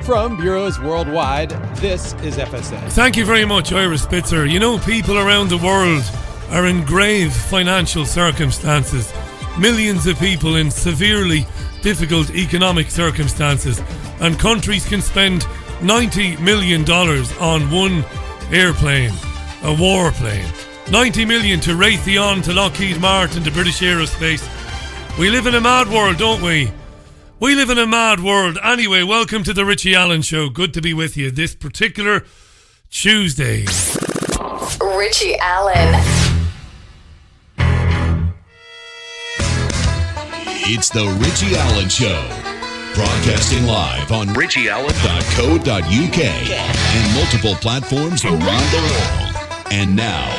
From bureaus worldwide, this is FSA. Thank you very much, Ira Spitzer. You know, people around the world are in grave financial circumstances. Millions of people in severely difficult economic circumstances. And countries can spend $90 million on one airplane, a warplane. $90 million to Raytheon, to Lockheed Martin, to British Aerospace. We live in a mad world, don't we? We live in a mad world. Anyway, welcome to the Richie Allen Show. Good to be with you this particular Tuesday. Richie Allen. It's the Richie Allen Show. Broadcasting live on richieallen.co.uk and multiple platforms around the world. And now,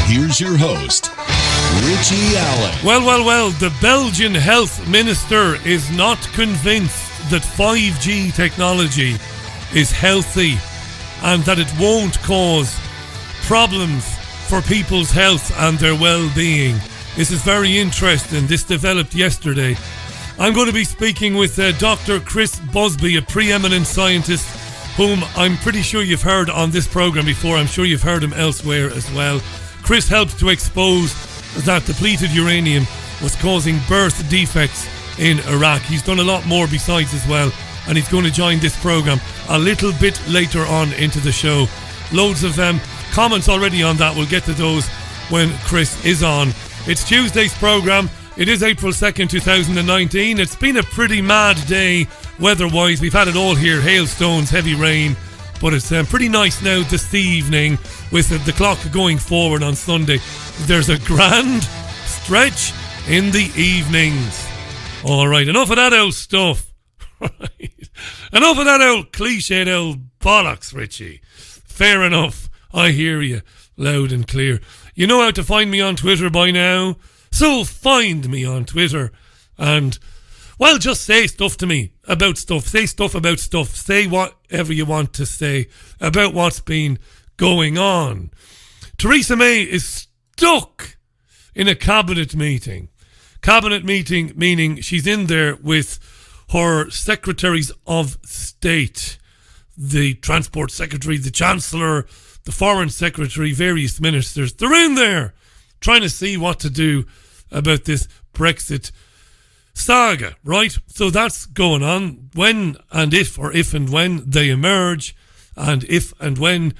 here's your host, Richie Allen. Well, the Belgian health minister is not convinced that 5G technology is healthy and that it won't cause problems for people's health and their well-being. This is very interesting. This developed yesterday. I'm going to be speaking with Dr. Chris Busby, a preeminent scientist whom I'm pretty sure you've heard on this program before. I'm sure you've heard him elsewhere as well. Chris helped to expose that depleted uranium was causing birth defects in Iraq. He's done a lot more besides as well, and he's going to join this program a little bit later on into the show. Loads of comments already on that. We'll get to those when Chris is on. It's Tuesday's program. It is April 2nd, 2019. It's been a pretty mad day weather-wise. We've had it all here, hailstones, heavy rain, but it's pretty nice now this evening with the clock going forward on Sunday. There's a grand stretch in the evenings. All right, enough of that old stuff. Enough of that old cliched old bollocks, Richie. Fair enough. I hear you loud and clear. You know how to find me on Twitter by now. So find me on Twitter and, well, just say stuff to me about stuff. Say stuff about stuff. Say whatever you want to say about what's been going on. Theresa May is stuck in a cabinet meeting. Cabinet meeting meaning she's in there with her secretaries of state, the transport secretary, the chancellor, the foreign secretary, various ministers. They're in there trying to see what to do about this Brexit saga, right? So that's going on. When and if, or if and when they emerge, and if and when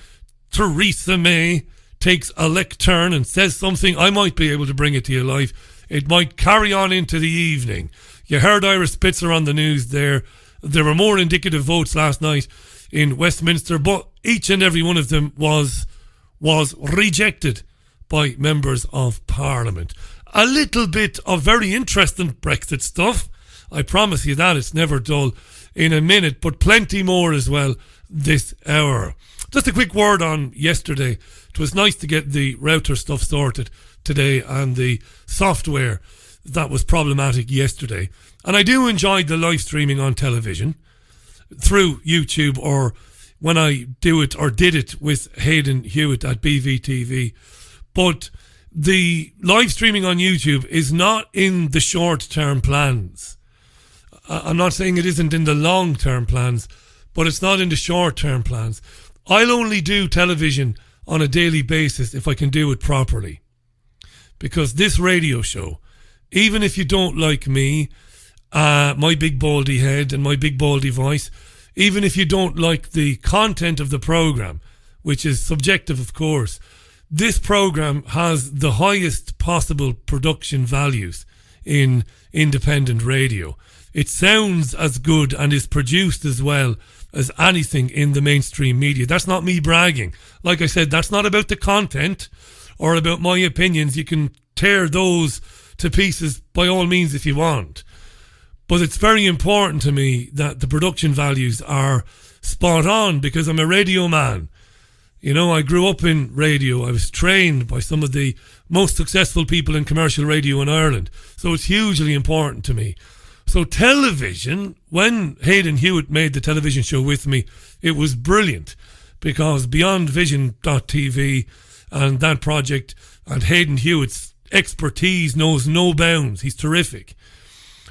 Theresa May takes a lectern and says something, I might be able to bring it to you live. It might carry on into the evening. You heard Ira Spitzer on the news there. There were more indicative votes last night in Westminster, but each and every one of them was rejected by members of Parliament. A little bit of very interesting Brexit stuff. I promise you that. It's never dull in a minute, but plenty more as well this hour. Just a quick word on yesterday. It was nice to get the router stuff sorted today and the software that was problematic yesterday. And I do enjoy the live streaming on television through YouTube, or when I do it or did it with Hayden Hewitt at BVTV. But the live streaming on YouTube is not in the short-term plans. I'm not saying it isn't in the long-term plans, but it's not in the short-term plans. I'll only do television on a daily basis if I can do it properly. Because this radio show, even if you don't like me, my big baldy head and my big baldy voice, even if you don't like the content of the program, which is subjective of course, this program has the highest possible production values in independent radio. It sounds as good and is produced as well as anything in the mainstream media. That's not me bragging. Like I said, that's not about the content or about my opinions. You can tear those to pieces by all means if you want. But it's very important to me that the production values are spot on, because I'm a radio man. You know, I grew up in radio. I was trained by some of the most successful people in commercial radio in Ireland. So it's hugely important to me. So television, when Hayden Hewitt made the television show with me, it was brilliant, because BeyondVision.tv and that project and Hayden Hewitt's expertise knows no bounds. He's terrific.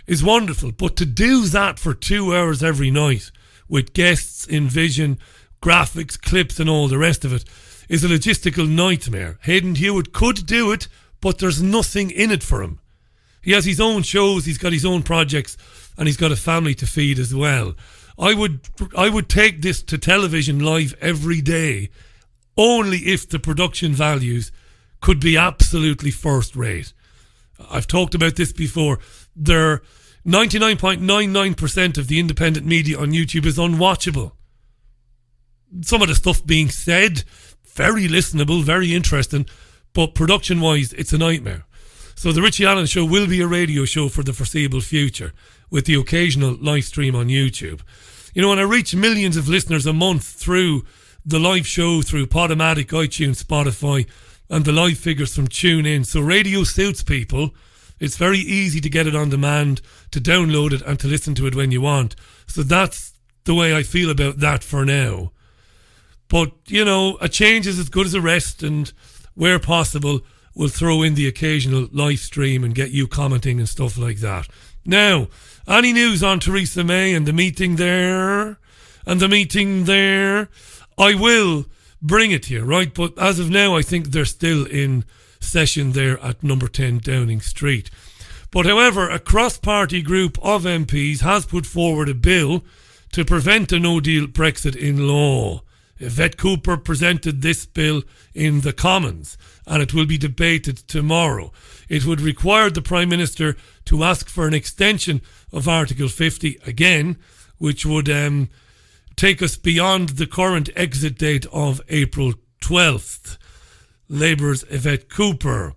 It's wonderful. But to do that for 2 hours every night with guests in vision, graphics, clips and all the rest of it is a logistical nightmare. Hayden Hewitt could do it, but there's nothing in it for him. He has his own shows, he's got his own projects, and he's got a family to feed as well. I would take this to television live every day, only if the production values could be absolutely first rate. I've talked about this before. 99.99% of the independent media on YouTube is unwatchable. Some of the stuff being said, very listenable, very interesting, but production-wise, it's a nightmare. So the Richie Allen Show will be a radio show for the foreseeable future, with the occasional live stream on YouTube. You know, and I reach millions of listeners a month through the live show, through Podomatic, iTunes, Spotify, and the live figures from TuneIn. So radio suits people. It's very easy to get it on demand, to download it, and to listen to it when you want. So that's the way I feel about that for now. But, you know, a change is as good as a rest, and where possible, we'll throw in the occasional live stream and get you commenting and stuff like that. Now, any news on Theresa May and the meeting there? I will bring it here, right? But as of now, I think they're still in session there at number 10 Downing Street. But however, a cross-party group of MPs has put forward a bill to prevent a no-deal Brexit in law. Yvette Cooper presented this bill in the Commons, and it will be debated tomorrow. It would require the Prime Minister to ask for an extension of Article 50 again, which would take us beyond the current exit date of April 12th. Labour's Yvette Cooper.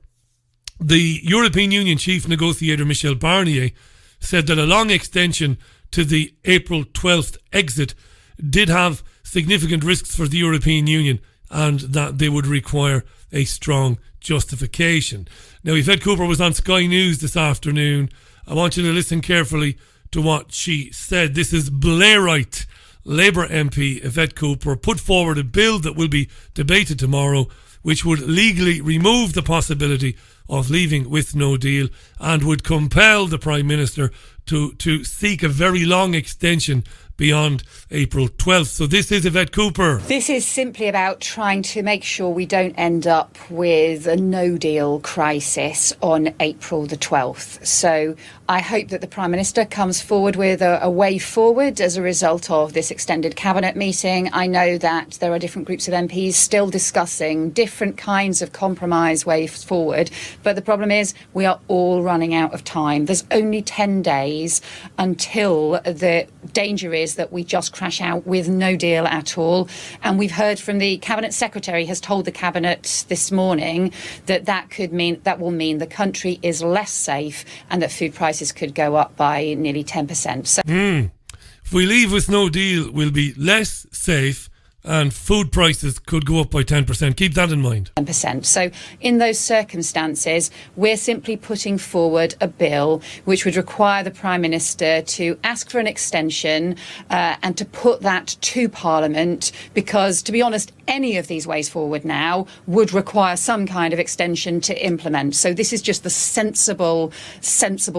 The European Union chief negotiator Michel Barnier said that a long extension to the April 12th exit did have significant risks for the European Union and that they would require a strong justification. Now, Yvette Cooper was on Sky News this afternoon. I want you to listen carefully to what she said. This is Blairite Labour MP Yvette Cooper put forward a bill that will be debated tomorrow, which would legally remove the possibility of leaving with no deal and would compel the Prime Minister to seek a very long extension beyond April 12th. So this is Yvette Cooper. This is simply about trying to make sure we don't end up with a no-deal crisis on April the 12th. So I hope that the Prime Minister comes forward with a way forward as a result of this extended cabinet meeting. I know that there are different groups of MPs still discussing different kinds of compromise ways forward, but the problem is we are all running out of time. There's only 10 days until the danger is that we just crash out with no deal at all. And we've heard from the Cabinet Secretary has told the Cabinet this morning that will mean the country is less safe and that food prices could go up by nearly 10%. So if we leave with no deal, we'll be less safe and food prices could go up by 10%. Keep that in mind. 10%. So in those circumstances, we're simply putting forward a bill which would require the Prime Minister to ask for an extension and to put that to Parliament, because, to be honest, any of these ways forward now would require some kind of extension to implement. So this is just the sensible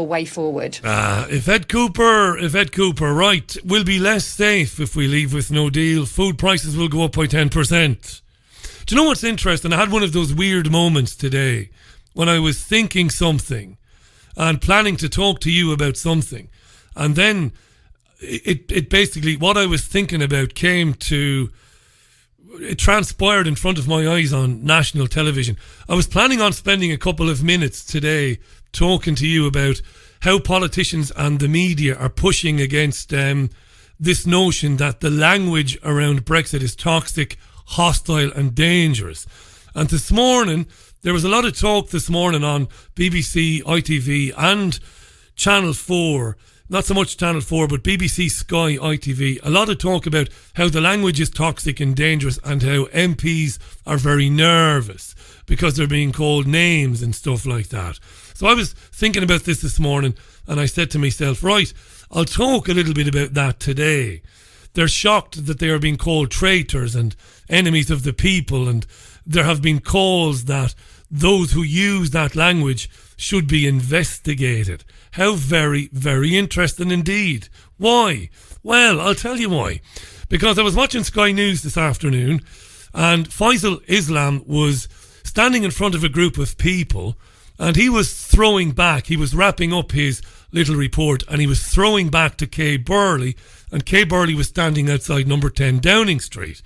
way forward. Yvette Cooper, right. We'll be less safe if we leave with no deal. Food prices will go up by 10%. Do you know what's interesting? I had one of those weird moments today when I was thinking something and planning to talk to you about something, and then it basically, what I was thinking about it transpired in front of my eyes on national television. I was planning on spending a couple of minutes today talking to you about how politicians and the media are pushing against this notion that the language around Brexit is toxic, hostile and dangerous. And this morning, there was a lot of talk this morning on BBC, ITV and Channel 4, not so much Channel 4, but BBC, Sky, ITV, a lot of talk about how the language is toxic and dangerous and how MPs are very nervous because they're being called names and stuff like that. So I was thinking about this morning and I said to myself, right, I'll talk a little bit about that today. They're shocked that they are being called traitors and enemies of the people, and there have been calls that those who use that language should be investigated. How very, very interesting indeed. Why? Well, I'll tell you why. Because I was watching Sky News this afternoon, and Faisal Islam was standing in front of a group of people, and he was throwing back. He was wrapping up his little report, and he was throwing back to Kay Burley, and Kay Burley was standing outside number 10 Downing Street.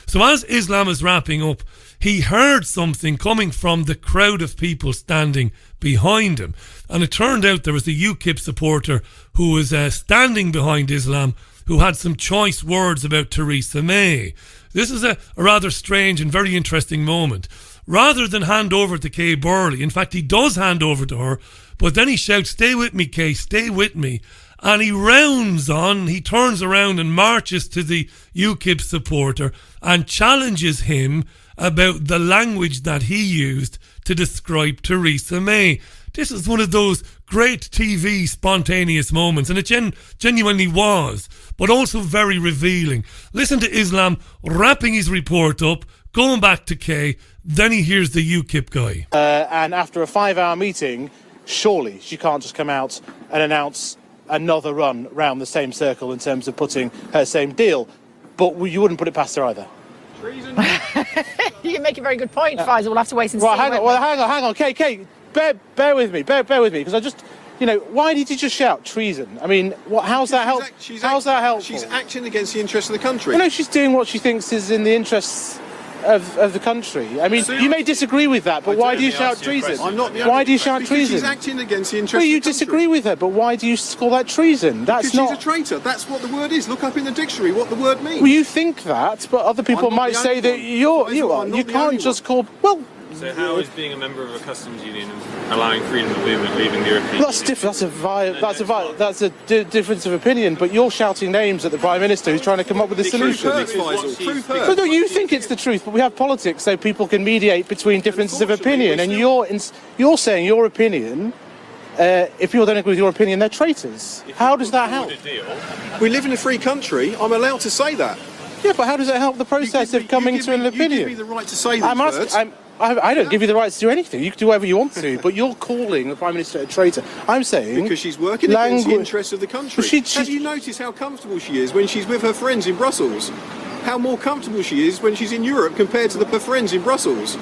So as Islam is wrapping up, he heard something coming from the crowd of people standing behind him. And it turned out there was a UKIP supporter who was standing behind Islam, who had some choice words about Theresa May. This is a rather strange and very interesting moment. Rather than hand over to Kay Burley, in fact, he does hand over to her, but then he shouts, "Stay with me, Kay, stay with me." And he rounds on, he turns around and marches to the UKIP supporter and challenges him about the language that he used to describe Theresa May. This is one of those great TV spontaneous moments, and it genuinely was, but also very revealing. Listen to Islam wrapping his report up, going back to Kay, then he hears the UKIP guy. And after a 5-hour meeting, surely she can't just come out and announce another run round the same circle in terms of putting her same deal. But you wouldn't put it past her either. Treason. You make a very good point, Faisal. We'll have to wait and see. Right, hang on. Kay, bear with me, because I just, why did you just shout treason? I mean, how's that help? How's that helpful? She's acting against the interests of the country. No, she's doing what she thinks is in the interests of the country. I mean, you may disagree with that, but why do you shout treason? Why do you shout treason? She's acting against the interests well, of the country. you disagree with her, but why do you call that treason? Because she's a traitor. That's what the word is. Look up in the dictionary what the word means. Well, you think that, but other people might say that you are. You can't just call... Well... So how is being a member of a customs union and allowing freedom of movement leaving the European Union? That's a difference of opinion, but you're shouting names at the Prime Minister who's trying to come up with a solution. Truth hurts. So no, you think it's the truth, but we have politics so people can mediate between differences of opinion, and you're saying your opinion... if people don't agree with your opinion, they're traitors. How does that help? We live in a free country. I'm allowed to say that. Yeah, but how does it help the process of coming to an opinion? You give me the right to say these words. I don't give you the right to do anything. You can do whatever you want to, but you're calling the Prime Minister a traitor. I'm saying... Because she's working against the interests of the country. Have you noticed how comfortable she is when she's with her friends in Brussels? How more comfortable she is when she's in Europe compared to her friends in Brussels?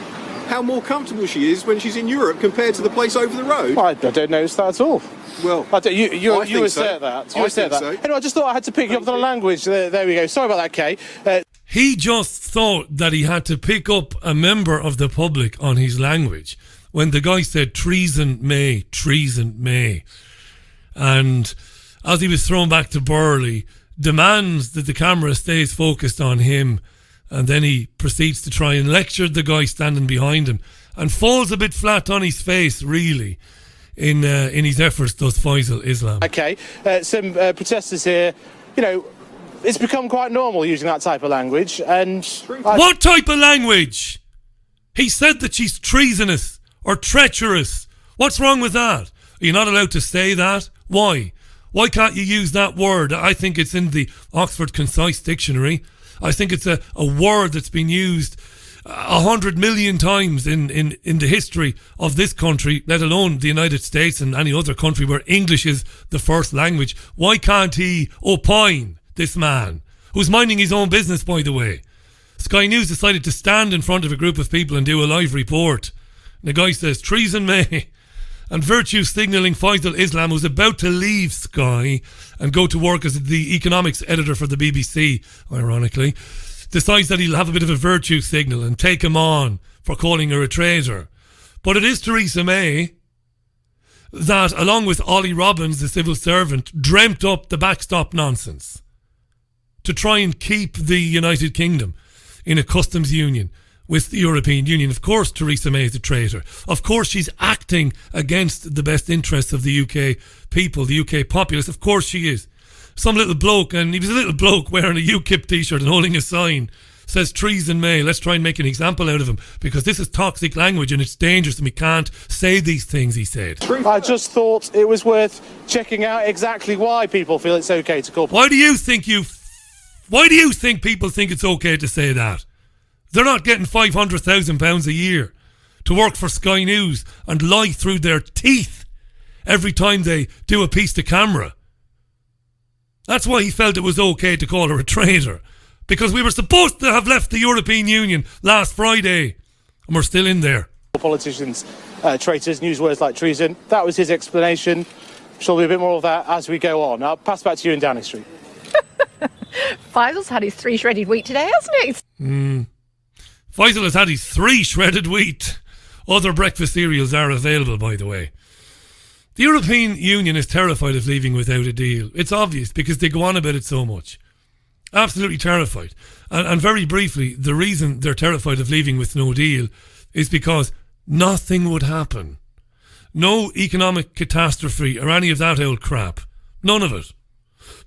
How more comfortable she is when she's in Europe compared to the place over the road? I don't notice that at all. Well, you assert that. You assert that. So. Anyway, I just thought I had to pick you up on the language. There we go. Sorry about that, Kay. He just thought that he had to pick up a member of the public on his language when the guy said treason may. And as he was thrown back to Burley, demands that the camera stays focused on him, and then he proceeds to try and lecture the guy standing behind him and falls a bit flat on his face, really, in his efforts, does Faisal Islam. Okay, some protesters here, it's become quite normal using that type of language, and... What type of language? He said that she's treasonous or treacherous. What's wrong with that? Are you not allowed to say that? Why? Why can't you use that word? I think it's in the Oxford Concise Dictionary. I think it's a word that's been used 100 million times in the history of this country, let alone the United States and any other country where English is the first language. Why can't he opine, this man, who's minding his own business, by the way? Sky News decided to stand in front of a group of people and do a live report. And the guy says, treason may, and virtue signalling Faisal Islam, who's about to leave Sky and go to work as the economics editor for the BBC, ironically, decides that he'll have a bit of a virtue signal and take him on for calling her a traitor. But it is Theresa May that, along with Ollie Robbins, the civil servant, dreamt up the backstop nonsense to try and keep the United Kingdom in a customs union with the European Union. Of course Theresa May is a traitor. Of course she's acting against the best interests of the UK people, the UK populace. Of course she is. Some little bloke, and he was a little bloke wearing a UKIP t-shirt and holding a sign, says treason may. Let's try and make an example out of him, because this is toxic language and it's dangerous and we can't say these things, he said. I just thought it was worth checking out exactly why people feel it's okay to call... Why do you think people think it's okay to say that? They're not getting £500,000 a year to work for Sky News and lie through their teeth every time they do a piece to camera. That's why he felt it was okay to call her a traitor. Because we were supposed to have left the European Union last Friday. And we're still in there. Politicians, traitors, use words like treason. That was his explanation. Shall we be a bit more of that as we go on? I'll pass back to you in Downing Street. Faisal's had his 3 shredded wheat today, hasn't he? Faisal has had his 3 shredded wheat. Other breakfast cereals are available, by the way. The European Union is terrified of leaving without a deal. It's obvious because they go on about it so much. Absolutely terrified. And very briefly, the reason they're terrified of leaving with no deal is because nothing would happen. No economic catastrophe or any of that old crap. None of it.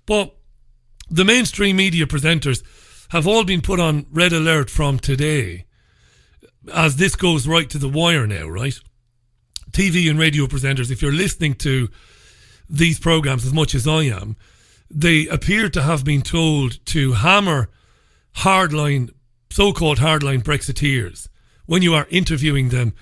But the mainstream media presenters have all been put on red alert from today, as this goes right to the wire now, right? TV and radio presenters, if you're listening to these programs as much as I am, they appear to have been told to hammer so-called hardline Brexiteers when you are interviewing them,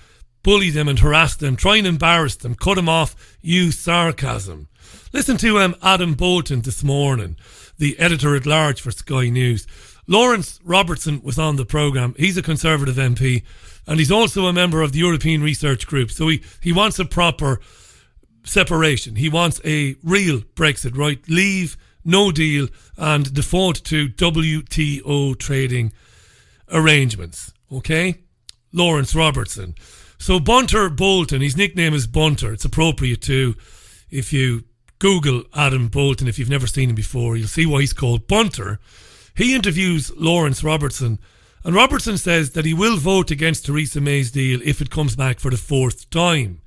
bully them and harass them, try and embarrass them, cut them off, use sarcasm. Listen to Adam Bolton this morning, the editor-at-large for Sky News. Lawrence Robertson was on the programme. He's a Conservative MP and he's also a member of the European Research Group. So he wants a proper separation. He wants a real Brexit, right? Leave, no deal, and default to WTO trading arrangements. Okay? Lawrence Robertson. So Bunter Bolton, his nickname is Bunter. It's appropriate too. If you Google Adam Bolton, if you've never seen him before, you'll see why he's called Bunter. He interviews Lawrence Robertson, and Robertson says that he will vote against Theresa May's deal if it comes back for the 4th time.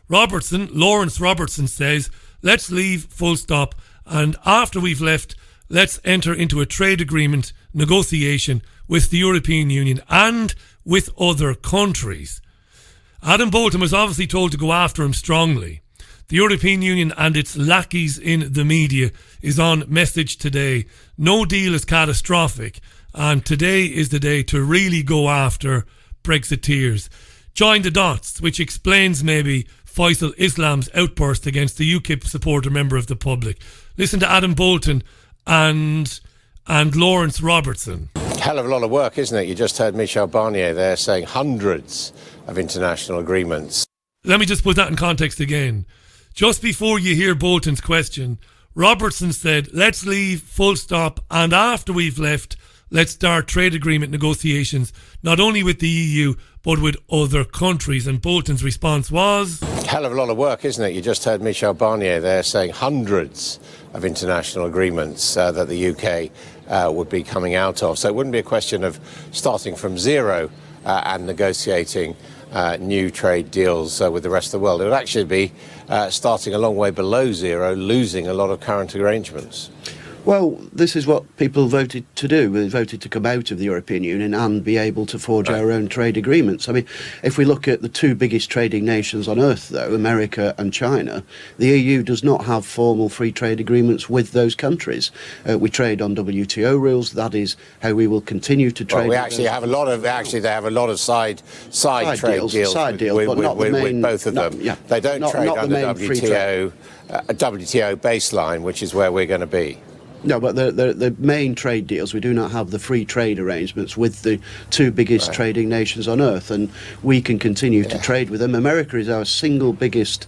Lawrence Robertson says, let's leave, full stop, and after we've left, let's enter into a trade agreement negotiation with the European Union and with other countries. Adam Bolton was obviously told to go after him strongly. The European Union and its lackeys in the media is on message today. No deal is catastrophic, and today is the day to really go after Brexiteers. Join the dots, which explains maybe Faisal Islam's outburst against the UKIP supporter member of the public. Listen to Adam Bolton and Lawrence Robertson. Hell of a lot of work, isn't it? You just heard Michel Barnier there saying hundreds of international agreements. Let me just put that in context again. Just before you hear Bolton's question, Robertson said, let's leave, full stop, and after we've left, let's start trade agreement negotiations, not only with the EU, but with other countries. And Bolton's response was... Hell of a lot of work, isn't it? You just heard Michel Barnier there saying hundreds of international agreements that the UK would be coming out of. So it wouldn't be a question of starting from zero and negotiating new trade deals with the rest of the world. It would actually be starting a long way below zero, losing a lot of current arrangements. Well, this is what people voted to do. They voted to come out of the European Union and be able to forge our own trade agreements. I mean, if we look at the 2 biggest trading nations on earth, though, America and China, the EU does not have formal free trade agreements with those countries. We trade on WTO rules. That is how we will continue to trade. Well, we actually have a lot of. Actually, they have a lot of side trade deals but not the main, with both of them. Yeah, they don't trade under WTO baseline, which is where we're going to be. No, but the main trade deals, we do not have the free trade arrangements with the 2 biggest trading nations on earth, and we can continue to trade with them. America is our single biggest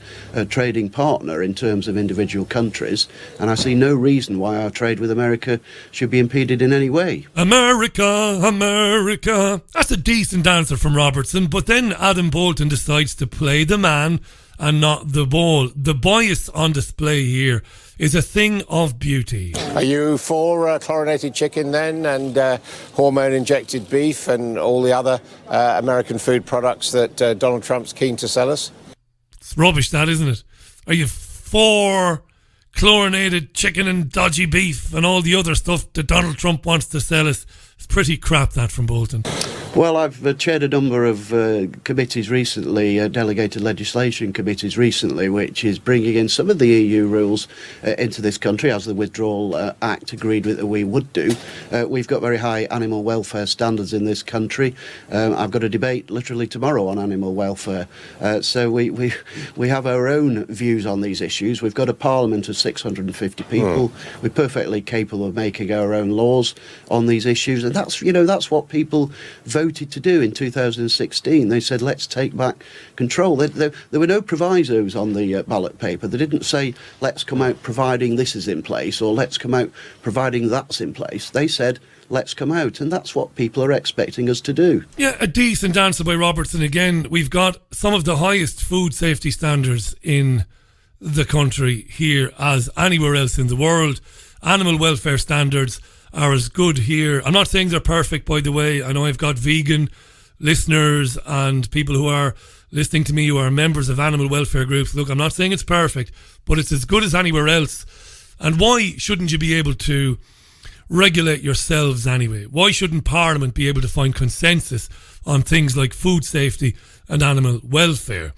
trading partner in terms of individual countries, and I see no reason why our trade with America should be impeded in any way. America, America. That's a decent answer from Robertson, but then Adam Bolton decides to play the man and not the ball. The bias on display here is a thing of beauty. Are you for chlorinated chicken then, and hormone-injected beef and all the other American food products that Donald Trump's keen to sell us? It's rubbish, that, isn't it? Are you for chlorinated chicken and dodgy beef and all the other stuff that Donald Trump wants to sell us? It's pretty crap, that, from Bolton. Well, I've chaired a number of committees recently, delegated legislation committees recently, which is bringing in some of the EU rules into this country, as the Withdrawal Act agreed with that we would do. We've got very high animal welfare standards in this country. I've got a debate literally tomorrow on animal welfare. So we have our own views on these issues. We've got a parliament of 650 people. We're perfectly capable of making our own laws on these issues, and that's what people voted to do in 2016. They said, let's take back control. There were no provisos on the ballot paper. They didn't say, let's come out providing this is in place, or let's come out providing that's in place. They said, let's come out, and that's what people are expecting us to do. Yeah, a decent answer by Robertson again. We've got some of the highest food safety standards in the country here as anywhere else in the world. Animal welfare standards are as good here. I'm not saying they're perfect, by the way. I know I've got vegan listeners and people who are listening to me who are members of animal welfare groups. Look, I'm not saying it's perfect, but it's as good as anywhere else. And why shouldn't you be able to regulate yourselves anyway? Why shouldn't Parliament be able to find consensus on things like food safety and animal welfare?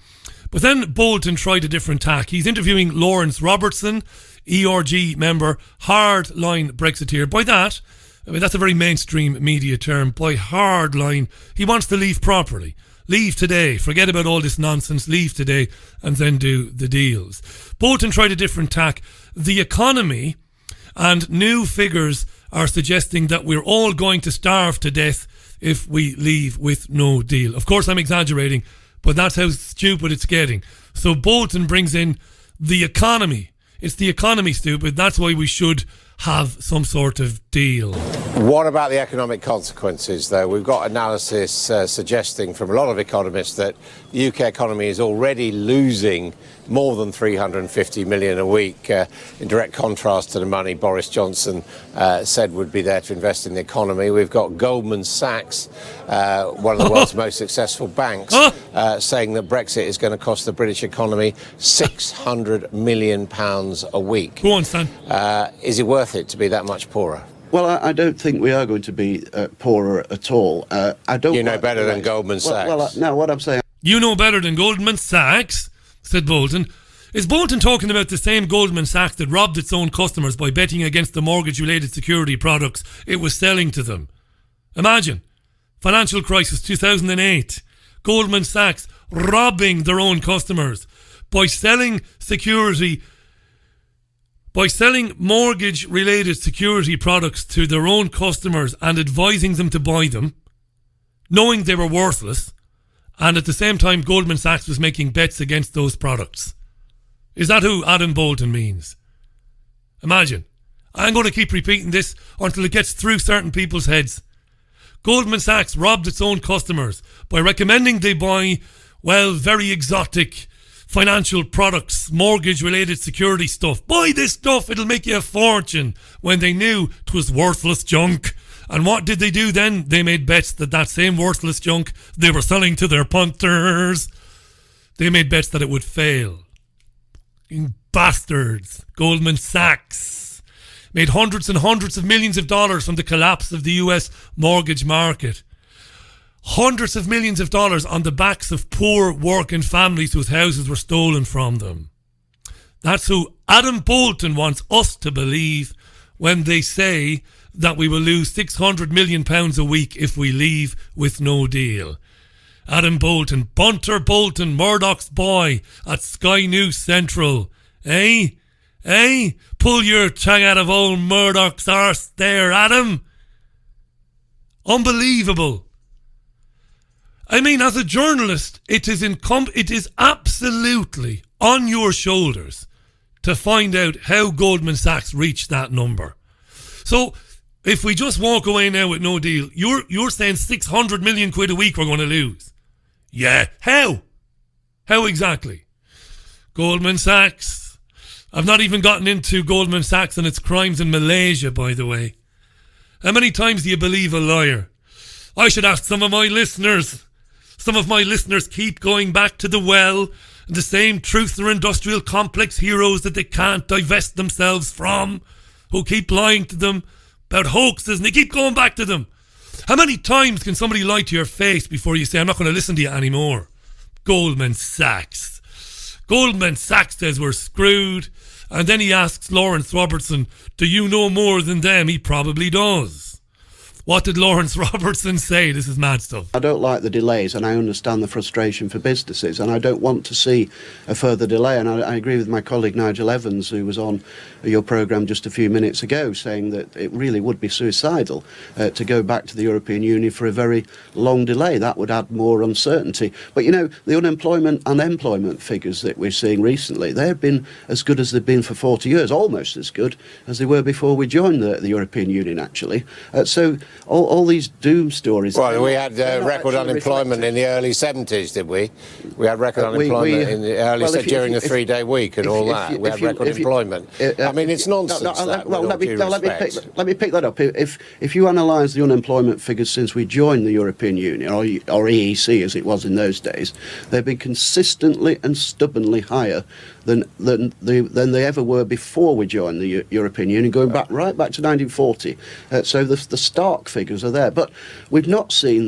But then Bolton tried a different tack. He's interviewing Lawrence Robertson, ERG member, hardline Brexiteer. By that, I mean, that's a very mainstream media term. By hardline, he wants to leave properly. Leave today. Forget about all this nonsense. Leave today and then do the deals. Bolton tried a different tack. The economy and new figures are suggesting that we're all going to starve to death if we leave with no deal. Of course, I'm exaggerating, but that's how stupid it's getting. So Bolton brings in the economy. It's the economy, stupid. That's why we should have some sort of deal. What about the economic consequences, though? We've got analysis suggesting from a lot of economists that the UK economy is already losing more than 350 million a week, in direct contrast to the money Boris Johnson said would be there to invest in the economy. We've got Goldman Sachs, one of the world's most successful banks, saying that Brexit is going to cost the British economy £600 million a week. Go on, Stan. Is it worth it to be that much poorer? Well, I don't think we are going to be poorer at all. I don't. You know better than Goldman Sachs. Well, no, what I'm saying. You know better than Goldman Sachs, said Bolton. Is Bolton talking about the same Goldman Sachs that robbed its own customers by betting against the mortgage-related security products it was selling to them? Imagine. Financial crisis 2008. Goldman Sachs robbing their own customers by selling mortgage-related security products to their own customers and advising them to buy them, knowing they were worthless, and at the same time Goldman Sachs was making bets against those products. Is that who Adam Bolton means? Imagine. I'm going to keep repeating this until it gets through certain people's heads. Goldman Sachs robbed its own customers by recommending they buy, well, very exotic financial products, mortgage-related security stuff. Buy this stuff, it'll make you a fortune, when they knew 'twas worthless junk. And what did they do then? They made bets that same worthless junk they were selling to their punters, they made bets that it would fail. Bastards. Goldman Sachs made hundreds and hundreds of millions of dollars from the collapse of the US mortgage market. Hundreds of millions of dollars on the backs of poor working families whose houses were stolen from them. That's who Adam Bolton wants us to believe when they say that we will lose £600 million a week if we leave with no deal. Adam Bolton, Bunter Bolton, Murdoch's boy at Sky News Central. Eh? Pull your tongue out of old Murdoch's arse there, Adam. Unbelievable. I mean, as a journalist, it is absolutely on your shoulders to find out how Goldman Sachs reached that number. So, if we just walk away now with no deal, you're saying 600 million quid a week we're going to lose. Yeah, how? How exactly? Goldman Sachs. I've not even gotten into Goldman Sachs and its crimes in Malaysia, by the way. How many times do you believe a liar? I should ask some of my listeners. Some of my listeners keep going back to the well, the same truth or industrial complex heroes that they can't divest themselves from, who keep lying to them about hoaxes, and they keep going back to them. How many times can somebody lie to your face before you say, I'm not going to listen to you anymore? Goldman Sachs. Goldman Sachs says we're screwed. And then he asks Lawrence Robertson, do you know more than them? He probably does. What did Lawrence Robertson say? This is mad stuff. I don't like the delays, and I understand the frustration for businesses, and I don't want to see a further delay. And I agree with my colleague Nigel Evans, who was on your programme just a few minutes ago, saying that it really would be suicidal to go back to the European Union for a very long delay. That would add more uncertainty. But, you know, the unemployment and employment figures that we're seeing recently, they've been as good as they've been for 40 years, almost as good as they were before we joined the European Union, actually. So all these doom stories... Well, we had record unemployment in the early 70s, did we? We had record unemployment in the early during the three-day week and all that. We had record employment. I mean, it's nonsense. Let me pick that up. If you analyse the unemployment figures since we joined the European Union, or EEC as it was in those days, they've been consistently and stubbornly higher than they ever were before we joined the European Union, going back right back to 1940. So the stark figures are there, but we've not seen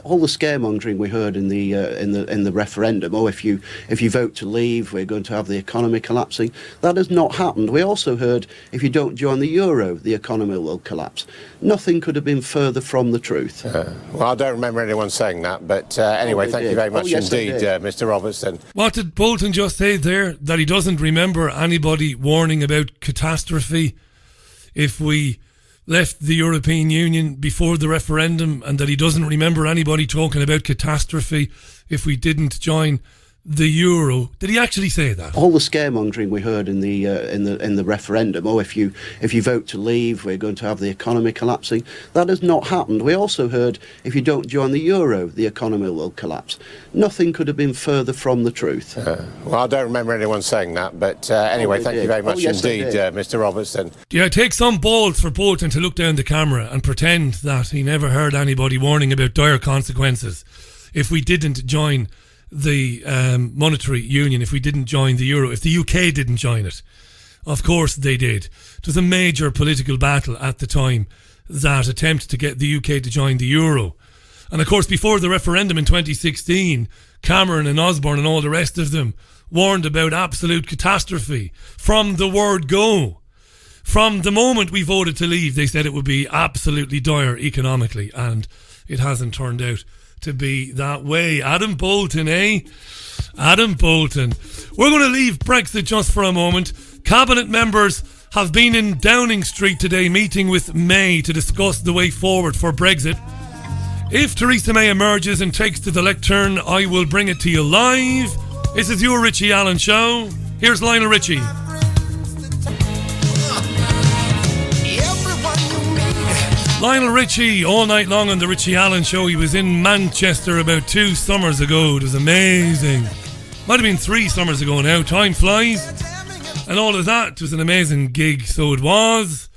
all the scaremongering we heard in the referendum. Oh, if you vote to leave, we're going to have the economy collapsing. That has not happened. We also heard if you don't join the euro, the economy will collapse. Nothing could have been further from the truth. Well, I don't remember anyone saying that, but anyway, thank you very much indeed, Mr. Robertson. What did Bolton just say there? That he doesn't remember anybody warning about catastrophe if we left the European Union before the referendum, and that he doesn't remember anybody talking about catastrophe if we didn't join the euro. Did he actually say that? All the scaremongering we heard in the referendum. Oh, if you vote to leave, we're going to have the economy collapsing. That has not happened. We also heard if you don't join the euro, the economy will collapse. Nothing could have been further from the truth. Well, I don't remember anyone saying that, but anyway, thank you very much indeed, Mr. Robertson. Yeah, it takes some balls for Bolton to look down the camera and pretend that he never heard anybody warning about dire consequences if we didn't join the monetary union, if we didn't join the euro, if the UK didn't join it. Of course they did. It was a major political battle at the time, that attempt to get the UK to join the euro. And of course, before the referendum in 2016, Cameron and Osborne and all the rest of them warned about absolute catastrophe from the word go. From the moment we voted to leave, they said it would be absolutely dire economically, and it hasn't turned out to be that way. Adam Bolton, eh? Adam Bolton. We're going to leave Brexit just for a moment. Cabinet members have been in Downing Street today meeting with May to discuss the way forward for Brexit. If Theresa May emerges and takes to the lectern, I will bring it to you live. This is your Richie Allen Show. Here's Lionel Richie. Lionel Richie, all night long on the Richie Allen Show. He was in Manchester about 2 summers ago. It was amazing. Might have been 3 summers ago now. Time flies. And all of that. It was an amazing gig, so it was.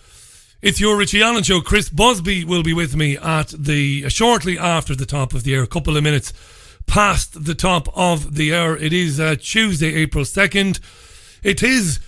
It's your Richie Allen Show. Chris Busby will be with me at shortly after the top of the hour. A couple of minutes past the top of the hour. It is Tuesday, April 2nd. It is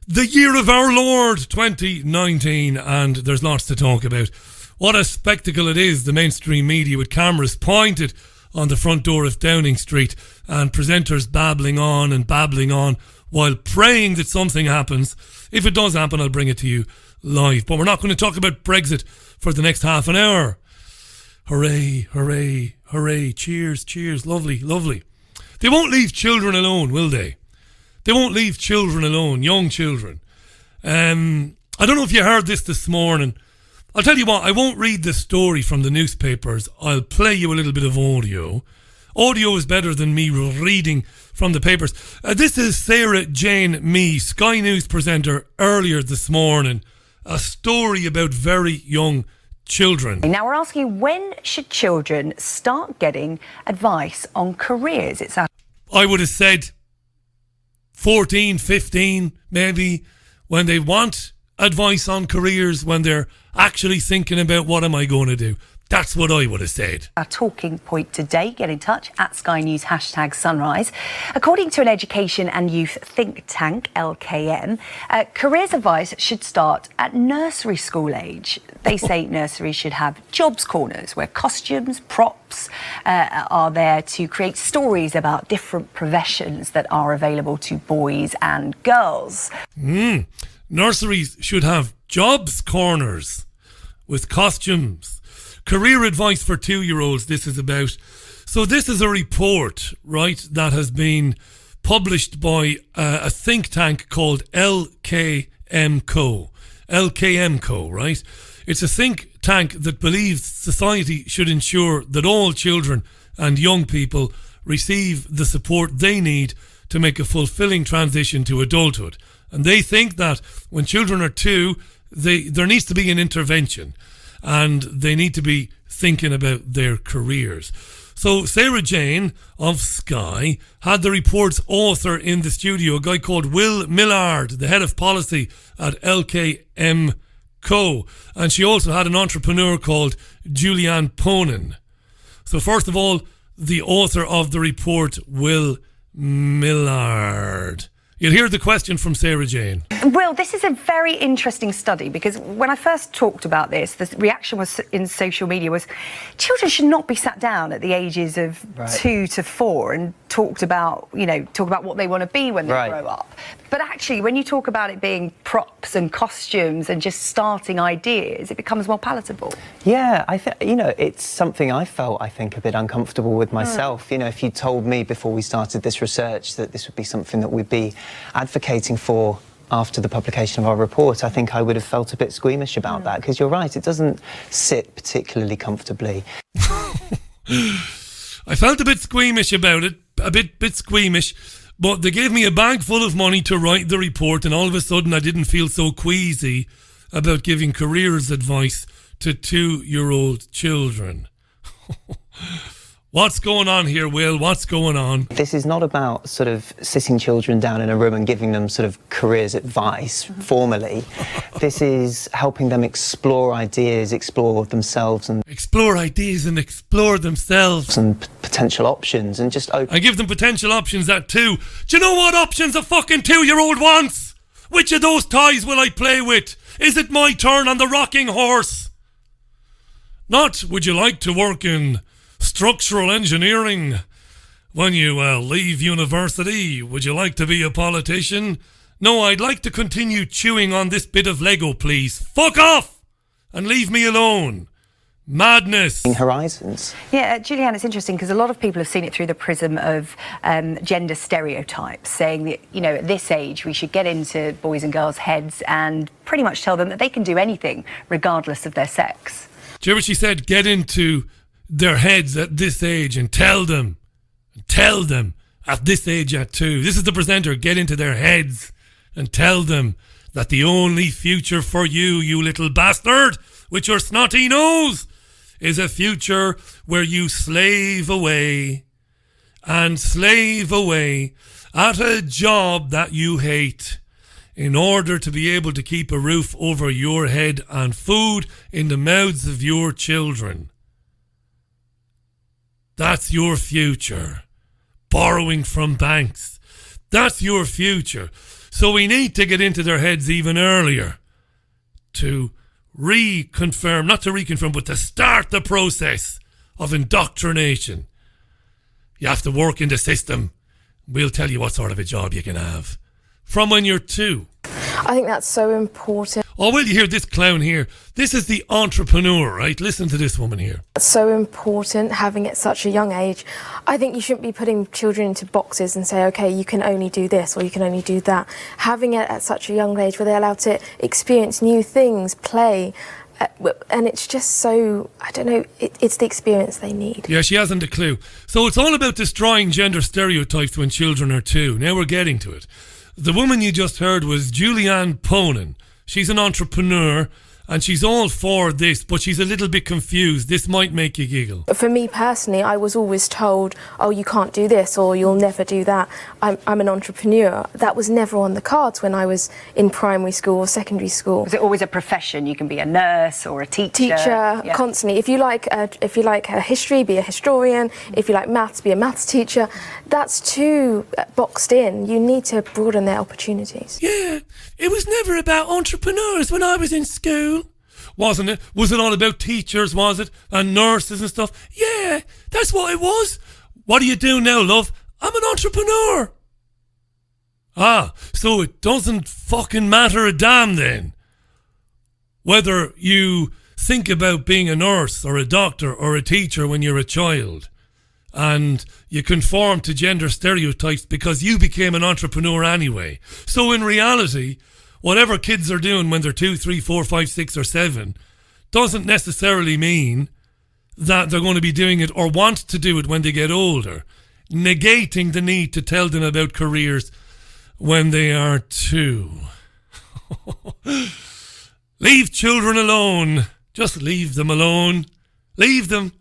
the year of our Lord 2019, and there's lots to talk about. What a spectacle it is, the mainstream media with cameras pointed on the front door of Downing Street and presenters babbling on while praying that something happens. If it does happen, I'll bring it to you live. But we're not going to talk about Brexit for the next half an hour. Hooray, hooray, hooray. Cheers, cheers. Lovely, lovely. They won't leave children alone, will they? They won't leave children alone, young children. I don't know if you heard this morning. I'll tell you what, I won't read the story from the newspapers. I'll play you a little bit of audio. Audio is better than me reading from the papers. This is Sarah Jane Mee, Sky News presenter, earlier this morning. A story about very young children. Now we're asking, when should children start getting advice on careers? I would have said 14, 15, maybe, when they want advice on careers, when they're actually thinking about what am I going to do. That's what I would have said. Our talking point today, get in touch at Sky News #Sunrise. According to an education and youth think tank, LKM, careers advice should start at nursery school age. They say nurseries should have jobs corners where costumes, props are there to create stories about different professions that are available to boys and girls. Nurseries should have jobs corners with costumes. Career advice for 2-year-olds, this is about. So this is a report, right, that has been published by a think tank called LKMCO. LKMCO, right? It's a think tank that believes society should ensure that all children and young people receive the support they need to make a fulfilling transition to adulthood. And they think that when children are 2, there needs to be an intervention and they need to be thinking about their careers. So Sarah Jane of Sky had the report's author in the studio, a guy called Will Millard, the head of policy at LKMCO. And she also had an entrepreneur called Julianne Ponin. So first of all, the author of the report, Will Millard. You'll hear the question from Sarah Jane. Will, this is a very interesting study because when I first talked about this, the reaction was in social media was children should not be sat down at the ages of 2 to 4 and talk about what they want to be when they grow up. But actually, when you talk about it being props and costumes and just starting ideas, it becomes more palatable. Yeah, it's something I felt, a bit uncomfortable with myself. You know, if you told me before we started this research that this would be something that we'd be advocating for after the publication of our report, I think I would have felt a bit squeamish about that, because you're right, it doesn't sit particularly comfortably. I felt a bit squeamish about it, a bit squeamish, but they gave me a bag full of money to write the report, and all of a sudden I didn't feel so queasy about giving careers advice to 2-year-old children. What's going on here, Will? What's going on? This is not about sort of sitting children down in a room and giving them sort of careers advice formally. This is helping them explore ideas, explore themselves and... Explore ideas and explore themselves. And potential options and just open... I give them potential options at 2. Do you know what options a fucking 2-year-old wants? Which of those toys will I play with? Is it my turn on the rocking horse? Not, would you like to work in structural engineering when you leave university? Would you like to be a politician? No, I'd like to continue chewing on this bit of Lego, please. Fuck off and leave me alone. Madness. Horizons. Yeah, Julianne, it's interesting because a lot of people have seen it through the prism of gender stereotypes, saying that, you know, at this age we should get into boys and girls' heads and pretty much tell them that they can do anything regardless of their sex. Do you hear what she said? Get into their heads at this age and tell them at this age at 2. This is the presenter. Get into their heads and tell them that the only future for you, you little bastard, with your snotty nose, is a future where you slave away at a job that you hate in order to be able to keep a roof over your head and food in the mouths of your children. That's your future. Borrowing from banks. That's your future. So we need to get into their heads even earlier to reconfirm, not to reconfirm, but to start the process of indoctrination. You have to work in the system. We'll tell you what sort of a job you can have from when you're 2. I think that's so important. Oh, well, you hear this clown here. This is the entrepreneur, right? Listen to this woman here. It's so important having it at such a young age. I think you shouldn't be putting children into boxes and say, okay, you can only do this or you can only do that. Having it at such a young age where they're allowed to experience new things, play, and it's just so, I don't know, it's the experience they need. Yeah, she hasn't a clue. So it's all about destroying gender stereotypes when children are 2. Now we're getting to it. The woman you just heard was Julianne Ponin. She's an entrepreneur and she's all for this, but she's a little bit confused. This might make you giggle. For me personally, I was always told, oh, you can't do this or you'll never do that. I'm an entrepreneur. That was never on the cards when I was in primary school or secondary school. Was it always a profession? You can be a nurse or a teacher. Yeah. Constantly. If you like history, be a historian. If you like maths, be a maths teacher. That's too boxed in. You need to broaden their opportunities. Yeah, it was never about entrepreneurs when I was in school. wasn't it? Was it all about teachers, was it? And nurses and stuff? Yeah, that's what it was. What do you do now, love? I'm an entrepreneur. Ah, so it doesn't fucking matter a damn then whether you think about being a nurse or a doctor or a teacher when you're a child and you conform to gender stereotypes because you became an entrepreneur anyway. So in reality, whatever kids are doing when they're 2, 3, 4, 5, 6 or 7 doesn't necessarily mean that they're going to be doing it or want to do it when they get older, negating the need to tell them about careers when they are 2. Leave children alone. Just leave them alone. Leave them.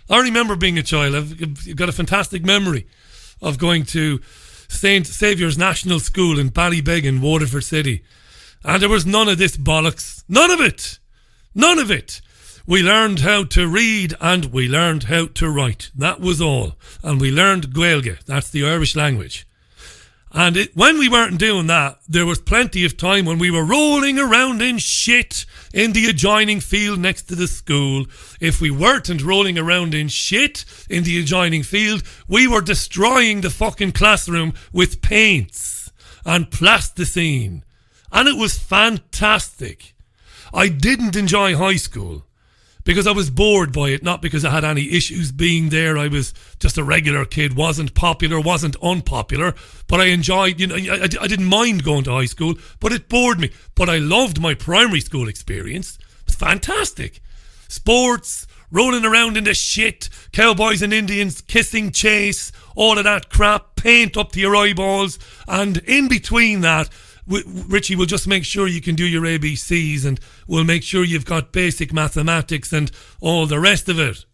I remember being a child. I've got a fantastic memory of going to St. Saviour's National School in Ballybeg, Waterford City. And there was none of this bollocks. None of it. None of it. We learned how to read and we learned how to write. That was all. And we learned Gaeilge. That's the Irish language. And when we weren't doing that, there was plenty of time when we were rolling around in shit in the adjoining field next to the school. If we weren't rolling around in shit in the adjoining field, we were destroying the fucking classroom with paints and plasticine. And it was fantastic. I didn't enjoy high school because I was bored by it, not because I had any issues being there. I was just a regular kid, wasn't popular, wasn't unpopular, but I enjoyed, I didn't mind going to high school, but it bored me. But I loved my primary school experience. It was fantastic. Sports, rolling around in the shit, cowboys and Indians, kissing chase, all of that crap, paint up to your eyeballs, and in between that, Richie will just make sure you can do your ABCs and we'll make sure you've got basic mathematics and all the rest of it.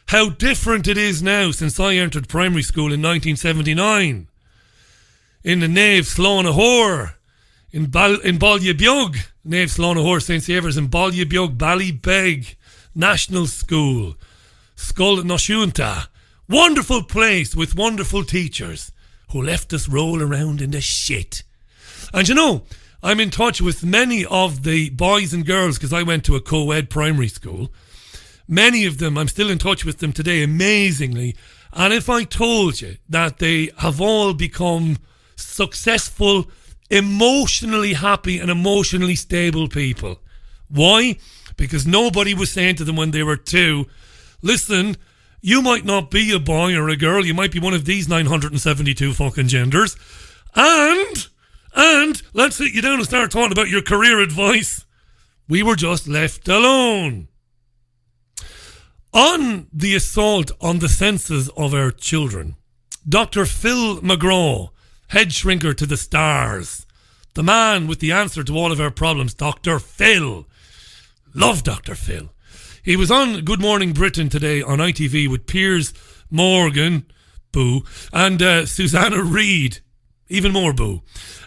How different it is now since I entered primary school in 1979. In the Nave Slánahor, in Ballybeog, Nave Slánahor, St. Saviour's in Ballybeog, Ballybeg National School, Scoil Náisiúnta. Wonderful place with wonderful teachers who left us roll around in the shit. And I'm in touch with many of the boys and girls because I went to a co-ed primary school. Many of them, I'm still in touch with them today, amazingly. And if I told you that they have all become successful, emotionally happy and emotionally stable people. Why? Because nobody was saying to them when they were 2, listen, you might not be a boy or a girl, you might be one of these 972 fucking genders. And let's sit you down and start talking about your career advice. We were just left alone. On the assault on the senses of our children, Dr. Phil McGraw, head shrinker to the stars, the man with the answer to all of our problems, Dr. Phil. Love Dr. Phil. He was on Good Morning Britain today on ITV with Piers Morgan, boo, and Susanna Reid, even more boo.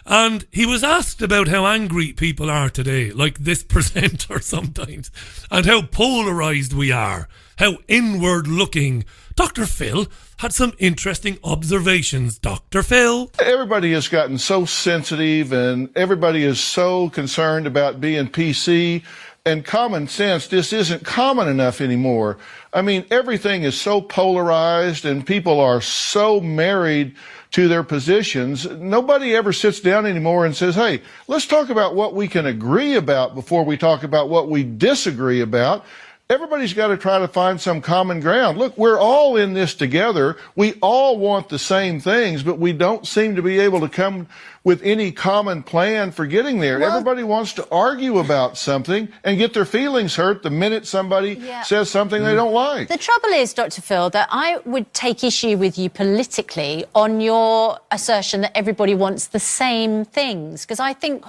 And he was asked about how angry people are today, like this presenter sometimes, and how polarised we are, how inward-looking. Dr. Phil had some interesting observations. Dr. Phil? Everybody has gotten so sensitive and everybody is so concerned about being PC, and common sense just isn't common enough anymore. I mean, everything is so polarized and people are so married to their positions. Nobody ever sits down anymore and says, hey, let's talk about what we can agree about before we talk about what we disagree about. Everybody's got to try to find some common ground. Look, we're all in this together. We all want the same things, but we don't seem to be able to come with any common plan for getting there. Well, everybody wants to argue about something and get their feelings hurt the minute somebody says something they don't like. The trouble is, Dr. Phil, that I would take issue with you politically on your assertion that everybody wants the same things, because I think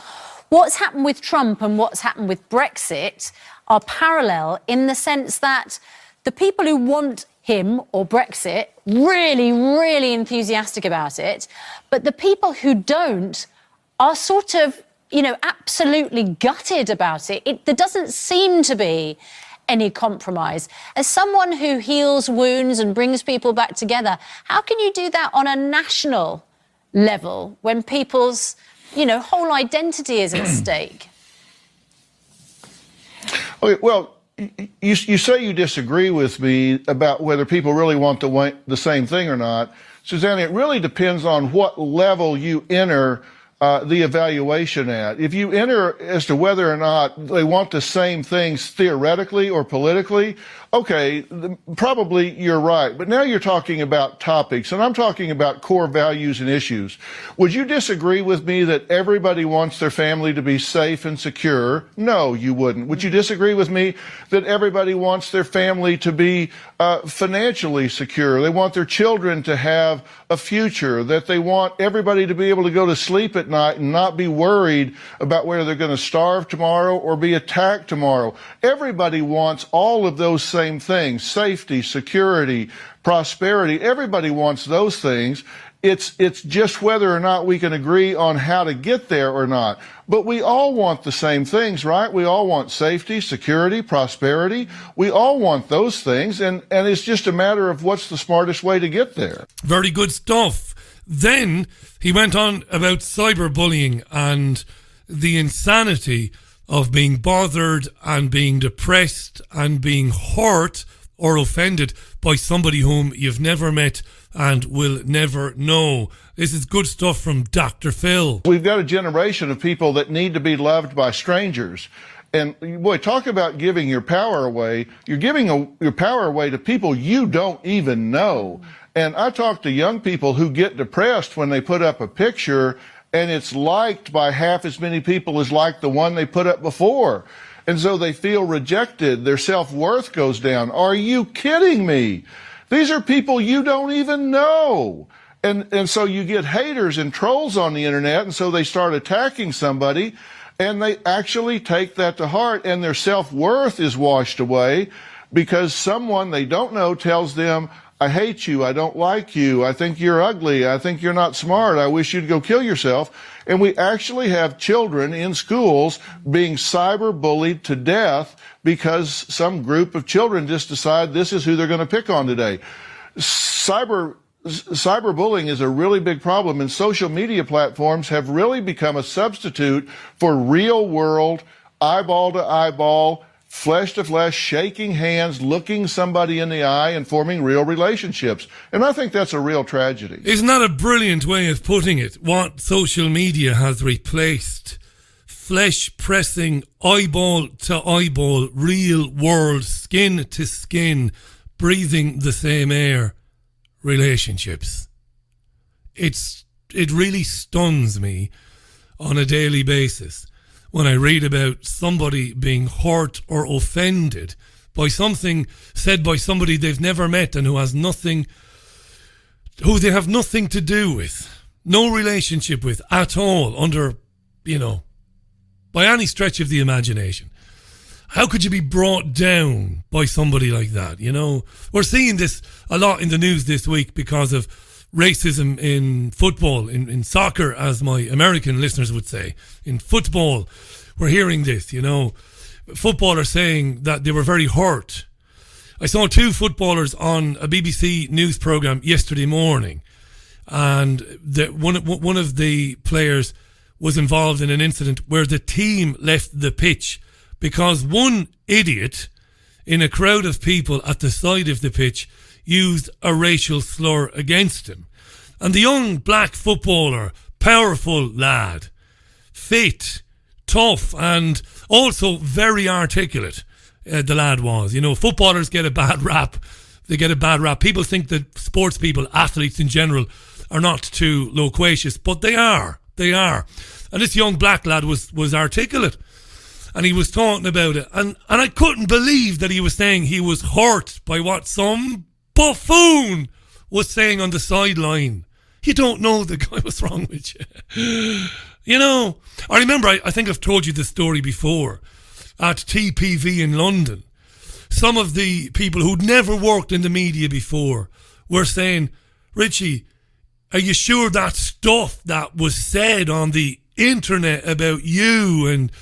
what's happened with Trump and what's happened with Brexit are parallel in the sense that the people who want him or Brexit really, really enthusiastic about it, but the people who don't are sort of, absolutely gutted about it. There doesn't seem to be any compromise. As someone who heals wounds and brings people back together, how can you do that on a national level when people's, whole identity is at stake? Okay, well, you say you disagree with me about whether people really want the same thing or not. Susanna, it really depends on what level you enter the evaluation at. If you enter as to whether or not they want the same things theoretically or politically, okay, probably you're right. But now you're talking about topics, and I'm talking about core values and issues. Would you disagree with me that everybody wants their family to be safe and secure? No, you wouldn't. Would you disagree with me that everybody wants their family to be financially secure? They want their children to have a future, that they want everybody to be able to go to sleep at night and not be worried about whether they're going to starve tomorrow or be attacked tomorrow. Everybody wants all of those same things: safety, security, prosperity. Everybody wants those things. It's just whether or not we can agree on how to get there or not. But we all want the same things, right? We all want safety, security, prosperity. We all want those things, and it's just a matter of what's the smartest way to get there. Very good stuff. Then he went on about cyberbullying and the insanity of being bothered and being depressed and being hurt or offended by somebody whom you've never met and will never know. This is good stuff from Dr. Phil. We've got a generation of people that need to be loved by strangers. And boy, talk about giving your power away. You're giving your power away to people you don't even know. And I talk to young people who get depressed when they put up a picture and it's liked by half as many people as like the one they put up before. And so they feel rejected. Their self-worth goes down. Are you kidding me? These are people you don't even know. And so you get haters and trolls on the internet, and so they start attacking somebody, and they actually take that to heart, and their self-worth is washed away because someone they don't know tells them, I hate you, I don't like you, I think you're ugly, I think you're not smart, I wish you'd go kill yourself. And we actually have children in schools being cyber-bullied to death because some group of children just decide this is who they're going to pick on today. Cyberbullying is a really big problem, and social media platforms have really become a substitute for real-world, eyeball-to-eyeball, flesh-to-flesh, shaking hands, looking somebody in the eye, and forming real relationships. And I think that's a real tragedy. Isn't that a brilliant way of putting it? What social media has replaced: flesh-pressing, eyeball-to-eyeball, real-world, skin-to-skin, breathing the same air relationships. It really stuns me on a daily basis when I read about somebody being hurt or offended by something said by somebody they've never met and who they have nothing to do with, no relationship with at all, under, by any stretch of the imagination. How could you be brought down by somebody like that? We're seeing this a lot in the news this week because of racism in football, in soccer, as my American listeners would say. In football, we're hearing this, footballers saying that they were very hurt. I saw two footballers on a BBC news programme yesterday morning, and one of the players was involved in an incident where the team left the pitch because one idiot in a crowd of people at the side of the pitch used a racial slur against him. And the young black footballer, powerful lad, fit, tough, and also very articulate, the lad was. Footballers get a bad rap. They get a bad rap. People think that sports people, athletes in general, are not too loquacious, but they are. They are. And this young black lad was articulate. And he was talking about it. And I couldn't believe that he was saying he was hurt by what some buffoon was saying on the sideline. You don't know the guy. What's wrong with you? I remember, I think I've told you this story before, at TPV in London. Some of the people who'd never worked in the media before were saying, Richie, are you sure that stuff that was said on the internet about you and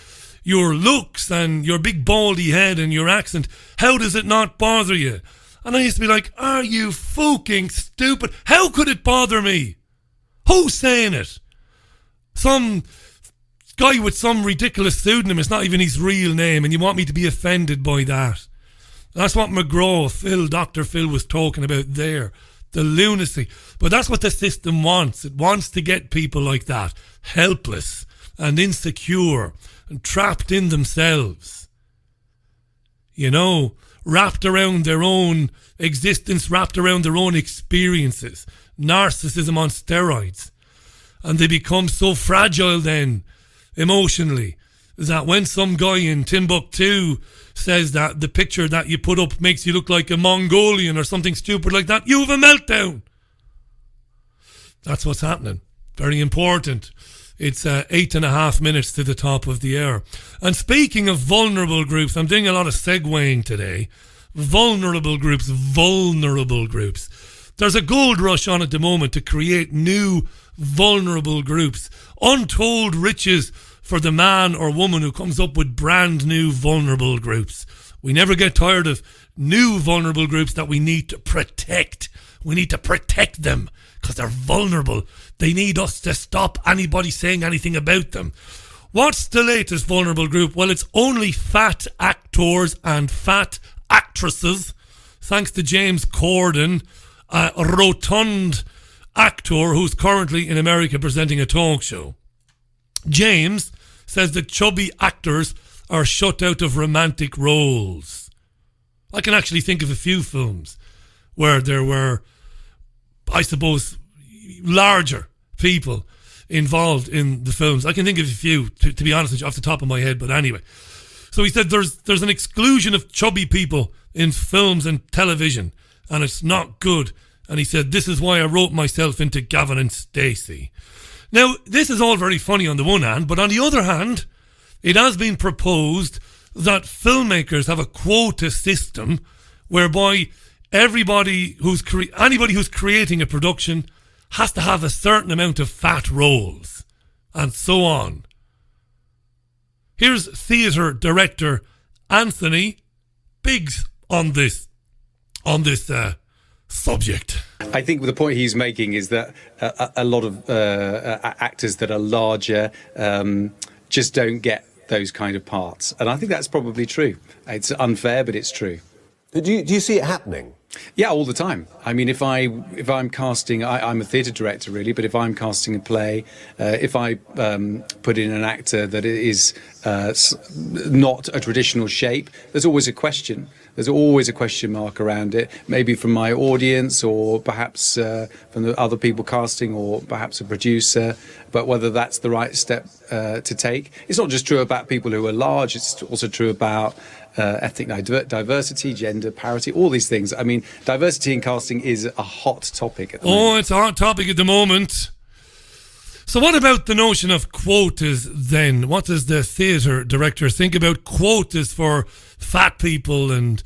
your looks and your big baldy head and your accent, how does it not bother you? And I used to be like, are you fucking stupid? How could it bother me? Who's saying it? Some guy with some ridiculous pseudonym. It's not even his real name, and you want me to be offended by that. That's what Dr. Phil was talking about there. The lunacy. But that's what the system wants. It wants to get people like that, helpless and insecure and trapped in themselves. You know, wrapped around their own existence, wrapped around their own experiences. Narcissism on steroids. And they become so fragile then, emotionally, that when some guy in Timbuktu says that the picture that you put up makes you look like a Mongolian or something stupid like that, you have a meltdown. That's what's happening. Very important. It's 8.5 minutes to the top of the hour. And speaking of vulnerable groups, I'm doing a lot of segueing today. Vulnerable groups. There's a gold rush on at the moment to create new vulnerable groups. Untold riches for the man or woman who comes up with brand new vulnerable groups. We never get tired of new vulnerable groups that we need to protect. We need to protect them because they're vulnerable. They need us to stop anybody saying anything about them. What's the latest vulnerable group? Well, it's only fat actors and fat actresses, thanks to James Corden, a rotund actor who's currently in America presenting a talk show. James says that chubby actors are shut out of romantic roles. I can actually think of a few films where there were, I suppose, larger people involved in the films. I can think of a few, to be honest with you, off the top of my head, but anyway. So he said there's an exclusion of chubby people in films and television, and it's not good. And he said, this is why I wrote myself into Gavin and Stacey. Now, this is all very funny on the one hand, but on the other hand, it has been proposed that filmmakers have a quota system whereby anybody who's creating a production has to have a certain amount of fat roles, and so on. Here's theatre director Anthony Biggs on this subject. I think the point he's making is that a lot of actors that are larger just don't get those kind of parts, and I think that's probably true. It's unfair, but it's true. Do you see it happening? Yeah, all the time. I mean, if I'm casting, I'm a theatre director really, but if I'm casting a play, if I put in an actor that is not a traditional shape, there's always a question. There's always a question mark around it, maybe from my audience or perhaps from the other people casting or perhaps a producer, but whether that's the right step to take. It's not just true about people who are large, it's also true about ethnic diversity, gender parity, all these things. I mean, diversity in casting is a hot topic at the moment. It's a hot topic at the moment. So what about the notion of quotas then? What does the theatre director think about quotas for fat people and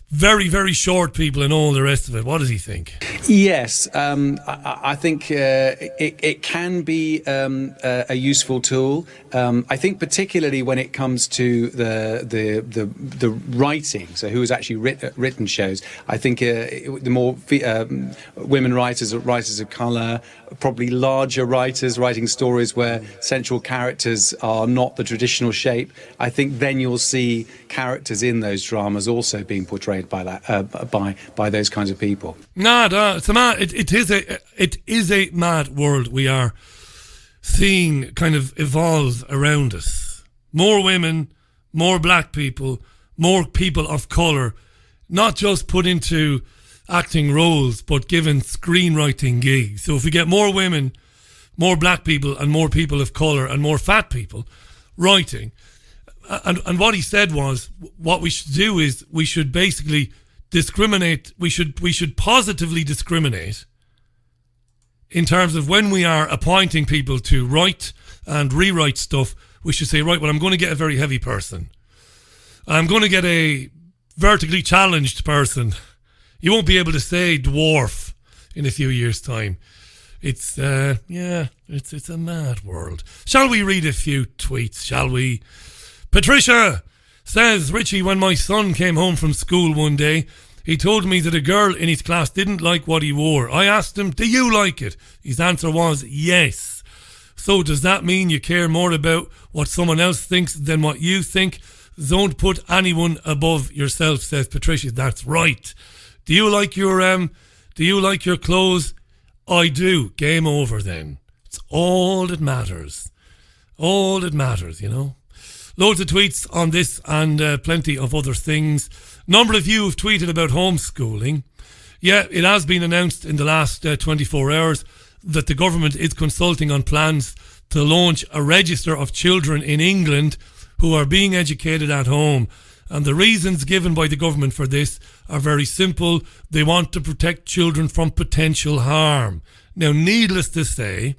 very, very short people and all the rest of it? What does he think? Yes, I think it can be a useful tool. I think particularly when it comes to the writing, so who has actually written shows. I think the more women writers of colour, probably larger writers writing stories where central characters are not the traditional shape, I think then you'll see characters in those dramas also being portrayed by that by those kinds of people. It is a mad world we are seeing kind of evolve around us. More women, more black people, more people of colour, not just put into acting roles, but given screenwriting gigs. So if we get more women, more black people, and more people of colour, and more fat people writing, and what he said was, what we should do is we should basically discriminate. We should positively discriminate in terms of when we are appointing people to write and rewrite stuff. We should say, right, well, I'm going to get a very heavy person. I'm going to get a vertically challenged person. You won't be able to say dwarf in a few years' time. It's a mad world. Shall we read a few tweets, shall we? Patricia says, Richie, when my son came home from school one day, he told me that a girl in his class didn't like what he wore. I asked him, do you like it? His answer was yes. So does that mean you care more about what someone else thinks than what you think? Don't put anyone above yourself, says Patricia. That's right. Do you like your clothes? I do. Game over then. It's all that matters. All that matters, you know. Loads of tweets on this and plenty of other things. Number of you have tweeted about homeschooling. Yeah, it has been announced in the last 24 hours that the government is consulting on plans to launch a register of children in England who are being educated at home. And the reasons given by the government for this are very simple. They want to protect children from potential harm. Now, needless to say,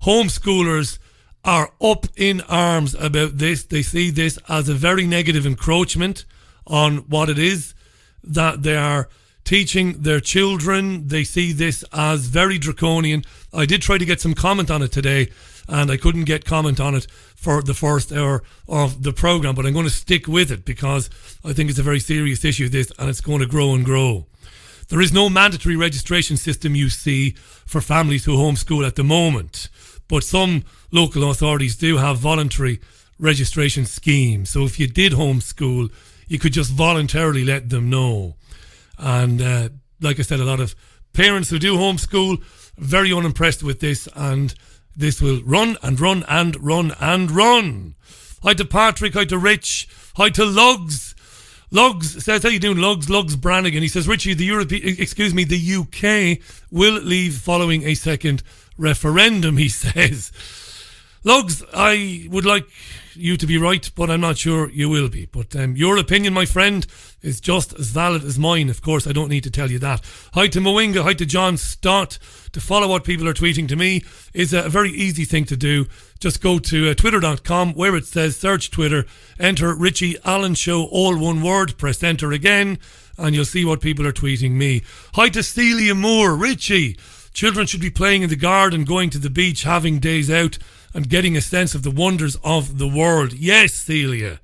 homeschoolers are up in arms about this. They see this as a very negative encroachment on what it is that they are teaching their children. They see this as very draconian. I did try to get some comment on it today, and I couldn't get comment on it for the first hour of the programme, but I'm going to stick with it because I think it's a very serious issue, this, and it's going to grow and grow. There is no mandatory registration system, you see, for families who homeschool at the moment, but some local authorities do have voluntary registration schemes. So if you did homeschool, you could just voluntarily let them know. And like I said, a lot of parents who do homeschool are very unimpressed with this, and this will run and run and run and run. Hi to Patrick, hi to Rich, hi to Lugs. Lugs says, how you doing, Lugs? Lugs Brannigan. He says, Richie, the UK will leave following a second referendum, he says. Lugs, I would like you to be right, but I'm not sure you will be. But your opinion, my friend, is just as valid as mine. Of course, I don't need to tell you that. Hi to Moinga, hi to John Stott. To follow what people are tweeting to me is a very easy thing to do. Just go to twitter.com where it says search Twitter, enter Richie Allen Show, all one word, press enter again, and you'll see what people are tweeting me. Hi to Celia Moore. Richie, children should be playing in the garden, going to the beach, having days out, and getting a sense of the wonders of the world. Yes, Celia,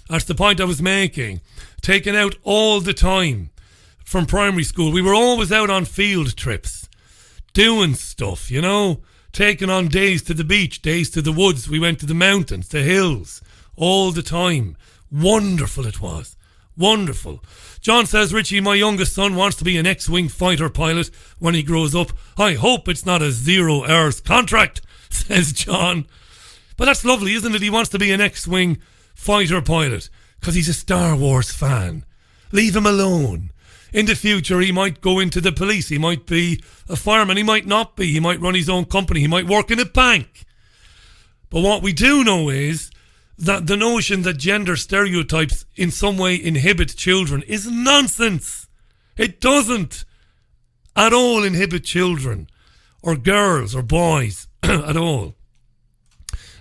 that's the point I was making. Taken out all the time from primary school. We were always out on field trips, doing stuff, you know, taking on days to the beach, days to the woods. We went to the mountains, the hills, all the time. Wonderful it was. Wonderful. John says, Richie, my youngest son wants to be an X-Wing fighter pilot when he grows up. I hope it's not a 0 hours contract, says John. But that's lovely, isn't it? He wants to be an X-Wing fighter pilot because he's a Star Wars fan. Leave him alone. In the future, he might go into the police. He might be a fireman. He might not be. He might run his own company. He might work in a bank. But what we do know is that the notion that gender stereotypes in some way inhibit children is nonsense. It doesn't at all inhibit children or girls or boys at all.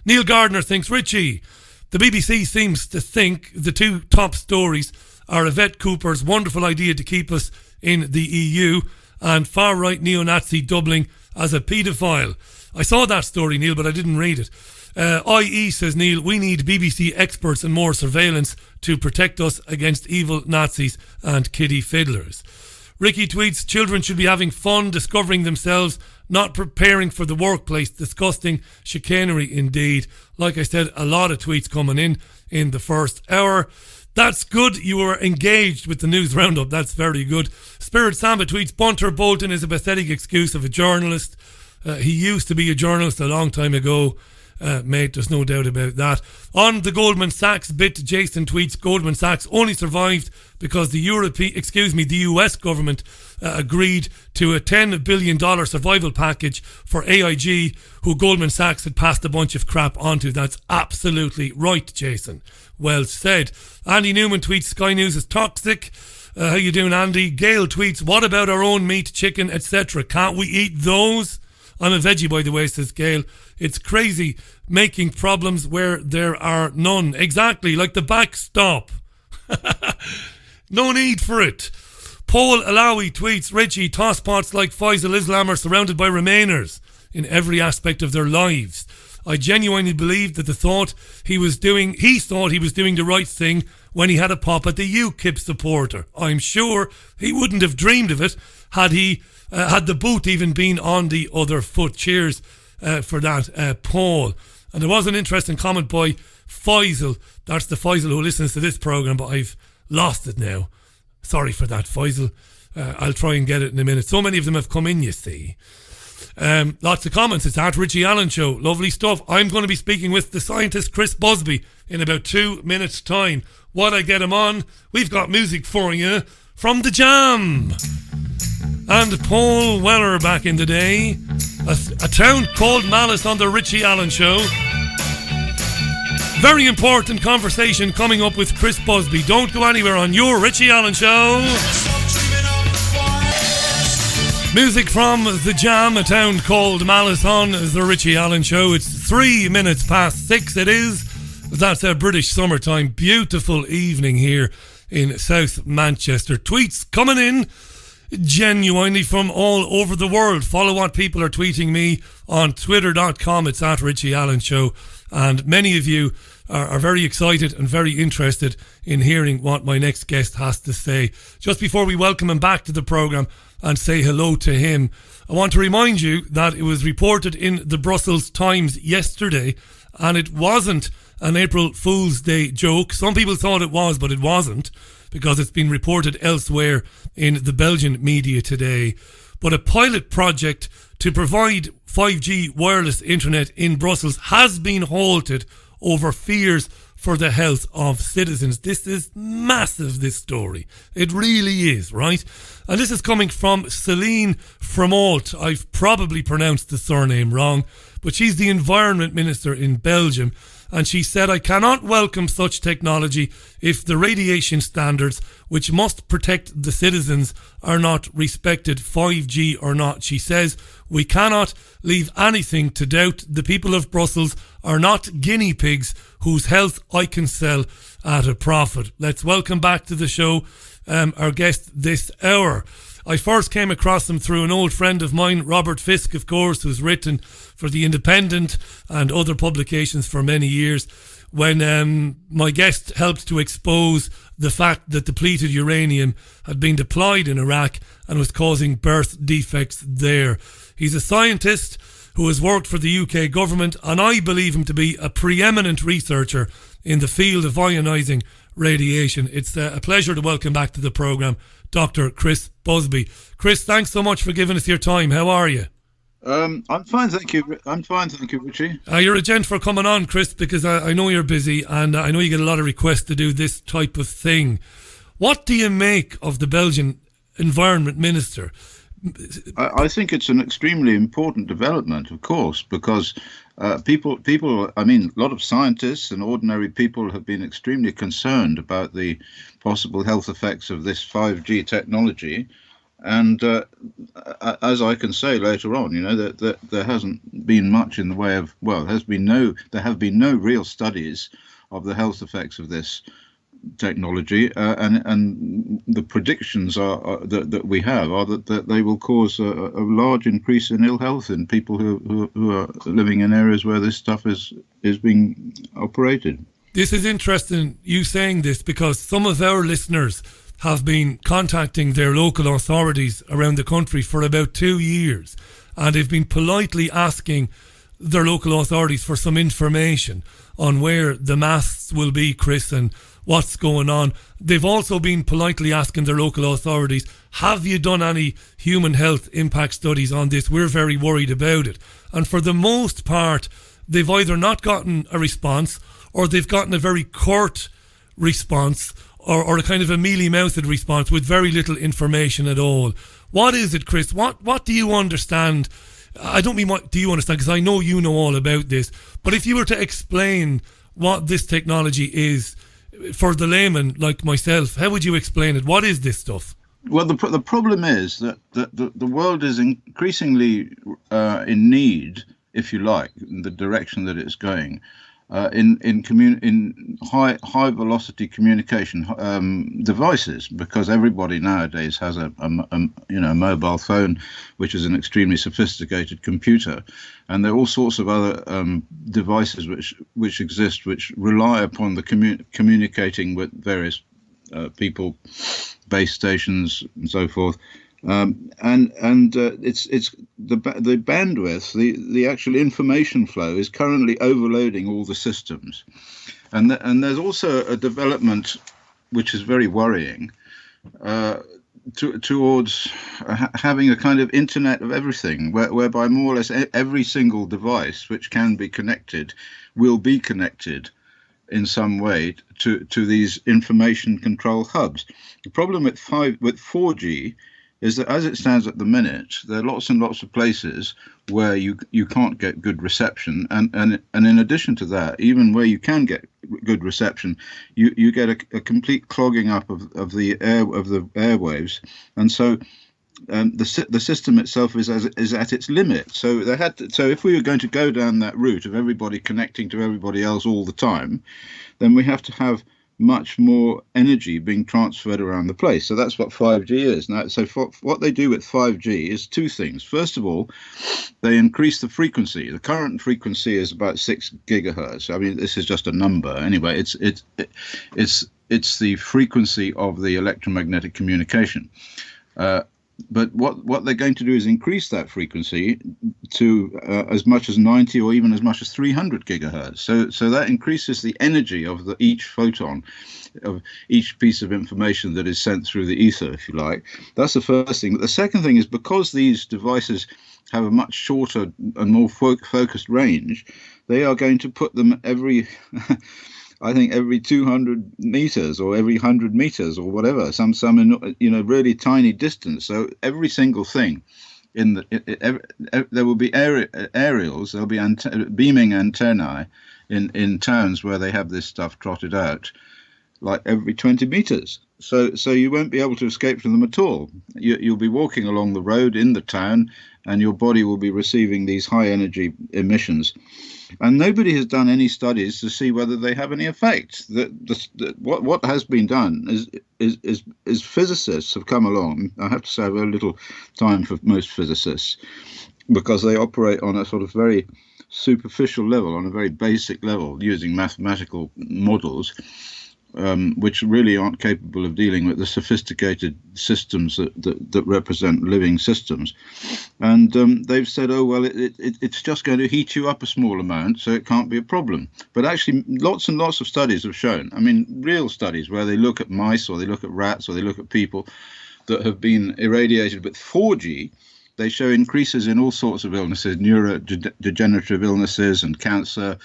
Neil Gardner thinks, Richie, the BBC seems to think the two top stories are Yvette Cooper's wonderful idea to keep us in the EU and far-right neo-Nazi doubling as a paedophile. I saw that story, Neil, but I didn't read it. IE says, Neil, we need BBC experts and more surveillance to protect us against evil Nazis and kiddie fiddlers. Ricky tweets, children should be having fun, discovering themselves, not preparing for the workplace. Disgusting chicanery indeed. Like I said, a lot of tweets coming in the first hour. That's good. You were engaged with the news roundup. That's very good. Spirit Samba tweets, Bunter Bolton is a pathetic excuse of a journalist. He used to be a journalist a long time ago. Mate, there's no doubt about that. On the Goldman Sachs bit, Jason tweets, Goldman Sachs only survived because the US government agreed to a $10 billion survival package for AIG, who Goldman Sachs had passed a bunch of crap onto. That's absolutely right, Jason. Well said. Andy Newman tweets, Sky News is toxic. How you doing, Andy? Gail tweets, what about our own meat, chicken, etc.? Can't we eat those? I'm a veggie, by the way, says Gail. It's crazy making problems where there are none. Exactly, like the backstop. No need for it. Paul Alawi tweets, Richie, tosspots like Faisal Islam are surrounded by Remainers in every aspect of their lives. I genuinely believe that he thought he was doing the right thing when he had a pop at the UKIP supporter. I'm sure he wouldn't have dreamed of it had the boot even been on the other foot. Cheers, for that poll. And there was an interesting comment by Faisal. That's the Faisal who listens to this programme, but I've lost it now. Sorry for that, Faisal. I'll try and get it in a minute. So many of them have come in, you see. Lots of comments. It's at Richie Allen Show. Lovely stuff. I'm going to be speaking with the scientist Chris Busby in about 2 minutes' time. While I get him on, we've got music for you from The Jam. And Paul Weller back in the day. A town called Malice on the Richie Allen Show. Very important conversation coming up with Chris Busby. Don't go anywhere on your Richie Allen Show. Music from The Jam, a town called Malice on the Richie Allen Show. It's 3 minutes past 6 it is. That's a British summertime. Beautiful evening here in South Manchester. Tweets coming in genuinely from all over the world. Follow what people are tweeting me on twitter.com. It's at Richie Allen Show. And many of you are very excited and very interested in hearing what my next guest has to say. Just before we welcome him back to the programme and say hello to him, I want to remind you that it was reported in the Brussels Times yesterday, and it wasn't an April Fool's Day joke. Some people thought it was, but it wasn't, because it's been reported elsewhere in the Belgian media today. But a pilot project to provide 5G wireless internet in Brussels has been halted over fears for the health of citizens. This is massive, this story. It really is, right? And this is coming from Céline Fremault. I've probably pronounced the surname wrong, but she's the Environment Minister in Belgium. And she said, I cannot welcome such technology if the radiation standards, which must protect the citizens, are not respected, 5G or not. She says, we cannot leave anything to doubt. The people of Brussels are not guinea pigs whose health I can sell at a profit. Let's welcome back to the show our guest this hour. I first came across him through an old friend of mine, Robert Fisk, of course, who's written for The Independent and other publications for many years, when my guest helped to expose the fact that depleted uranium had been deployed in Iraq and was causing birth defects there. He's a scientist who has worked for the UK government, and I believe him to be a preeminent researcher in the field of ionising radiation. It's a pleasure to welcome back to the programme Dr. Chris Busby. Chris, thanks so much for giving us your time. How are you? I'm fine, thank you. I'm fine, thank you, Richie. You're a gent for coming on, Chris, because I know you're busy and I know you get a lot of requests to do this type of thing. What do you make of the Belgian Environment Minister? I think it's an extremely important development, of course, because people, I mean, a lot of scientists and ordinary people have been extremely concerned about the possible health effects of this 5G technology. And as I can say later on, you know, that there hasn't been much in the way of, well, there have been no real studies of the health effects of this technology, and the predictions are that we have are that they will cause a large increase in ill health in people who are living in areas where this stuff is being operated. This is interesting, you saying this, because some of our listeners have been contacting their local authorities around the country for about 2 years, and they've been politely asking their local authorities for some information on where the masts will be, Chris, and what's going on. They've also been politely asking their local authorities, have you done any human health impact studies on this? We're very worried about it. And for the most part, they've either not gotten a response, or they've gotten a very curt response, or a kind of a mealy-mouthed response with very little information at all. What is it, Chris? What do you understand? I don't mean what do you understand, because I know you know all about this, but if you were to explain what this technology is for the layman like myself, how would you explain it? What is this stuff? Well, the problem is that the world is increasingly in need, if you like, in the direction that it's going, in high velocity communication devices, because everybody nowadays has a mobile phone, which is an extremely sophisticated computer, and there are all sorts of other devices which exist, which rely upon the communicating with various people, base stations and so forth, It's the bandwidth, the actual information flow is currently overloading all the systems, and there's also a development which is very worrying towards having a kind of internet of everything, whereby more or less every single device which can be connected will be connected in some way to these information control hubs. The problem with 4G is that as it stands at the minute, there are lots and lots of places where you can't get good reception, and in addition to that, even where you can get good reception, you get a complete clogging up of the airwaves, and so the system itself is at its limit. So if we were going to go down that route of everybody connecting to everybody else all the time, then we have to have much more energy being transferred around the place. So that's what 5G is. Now, so what they do with 5G is two things. First of all, they increase the frequency. The current frequency is about 6 gigahertz. I mean, this is just a number. Anyway, it's the frequency of the electromagnetic communication. But what they're going to do is increase that frequency to as much as 90 or even as much as 300 gigahertz. So that increases the energy of each photon, of each piece of information that is sent through the ether, if you like. That's the first thing. But the second thing is, because these devices have a much shorter and more focused range, they are going to put them every 200 meters or every 100 meters or whatever, some really tiny distance. So every single thing there will be aerials, there'll be beaming antennae in towns where they have this stuff trotted out, like every 20 meters. So you won't be able to escape from them at all. You'll be walking along the road in the town, and your body will be receiving these high energy emissions. And nobody has done any studies to see whether they have any effect. What has been done is physicists have come along. I have to say I have very little time for most physicists, because they operate on a sort of very superficial level, on a very basic level, using mathematical models, which really aren't capable of dealing with the sophisticated systems that represent living systems. And they've said, oh, well, it's just going to heat you up a small amount, so it can't be a problem. But actually, lots and lots of studies have shown, I mean, real studies where they look at mice, or they look at rats, or they look at people that have been irradiated with 4G. They show increases in all sorts of illnesses, neurodegenerative illnesses and cancer,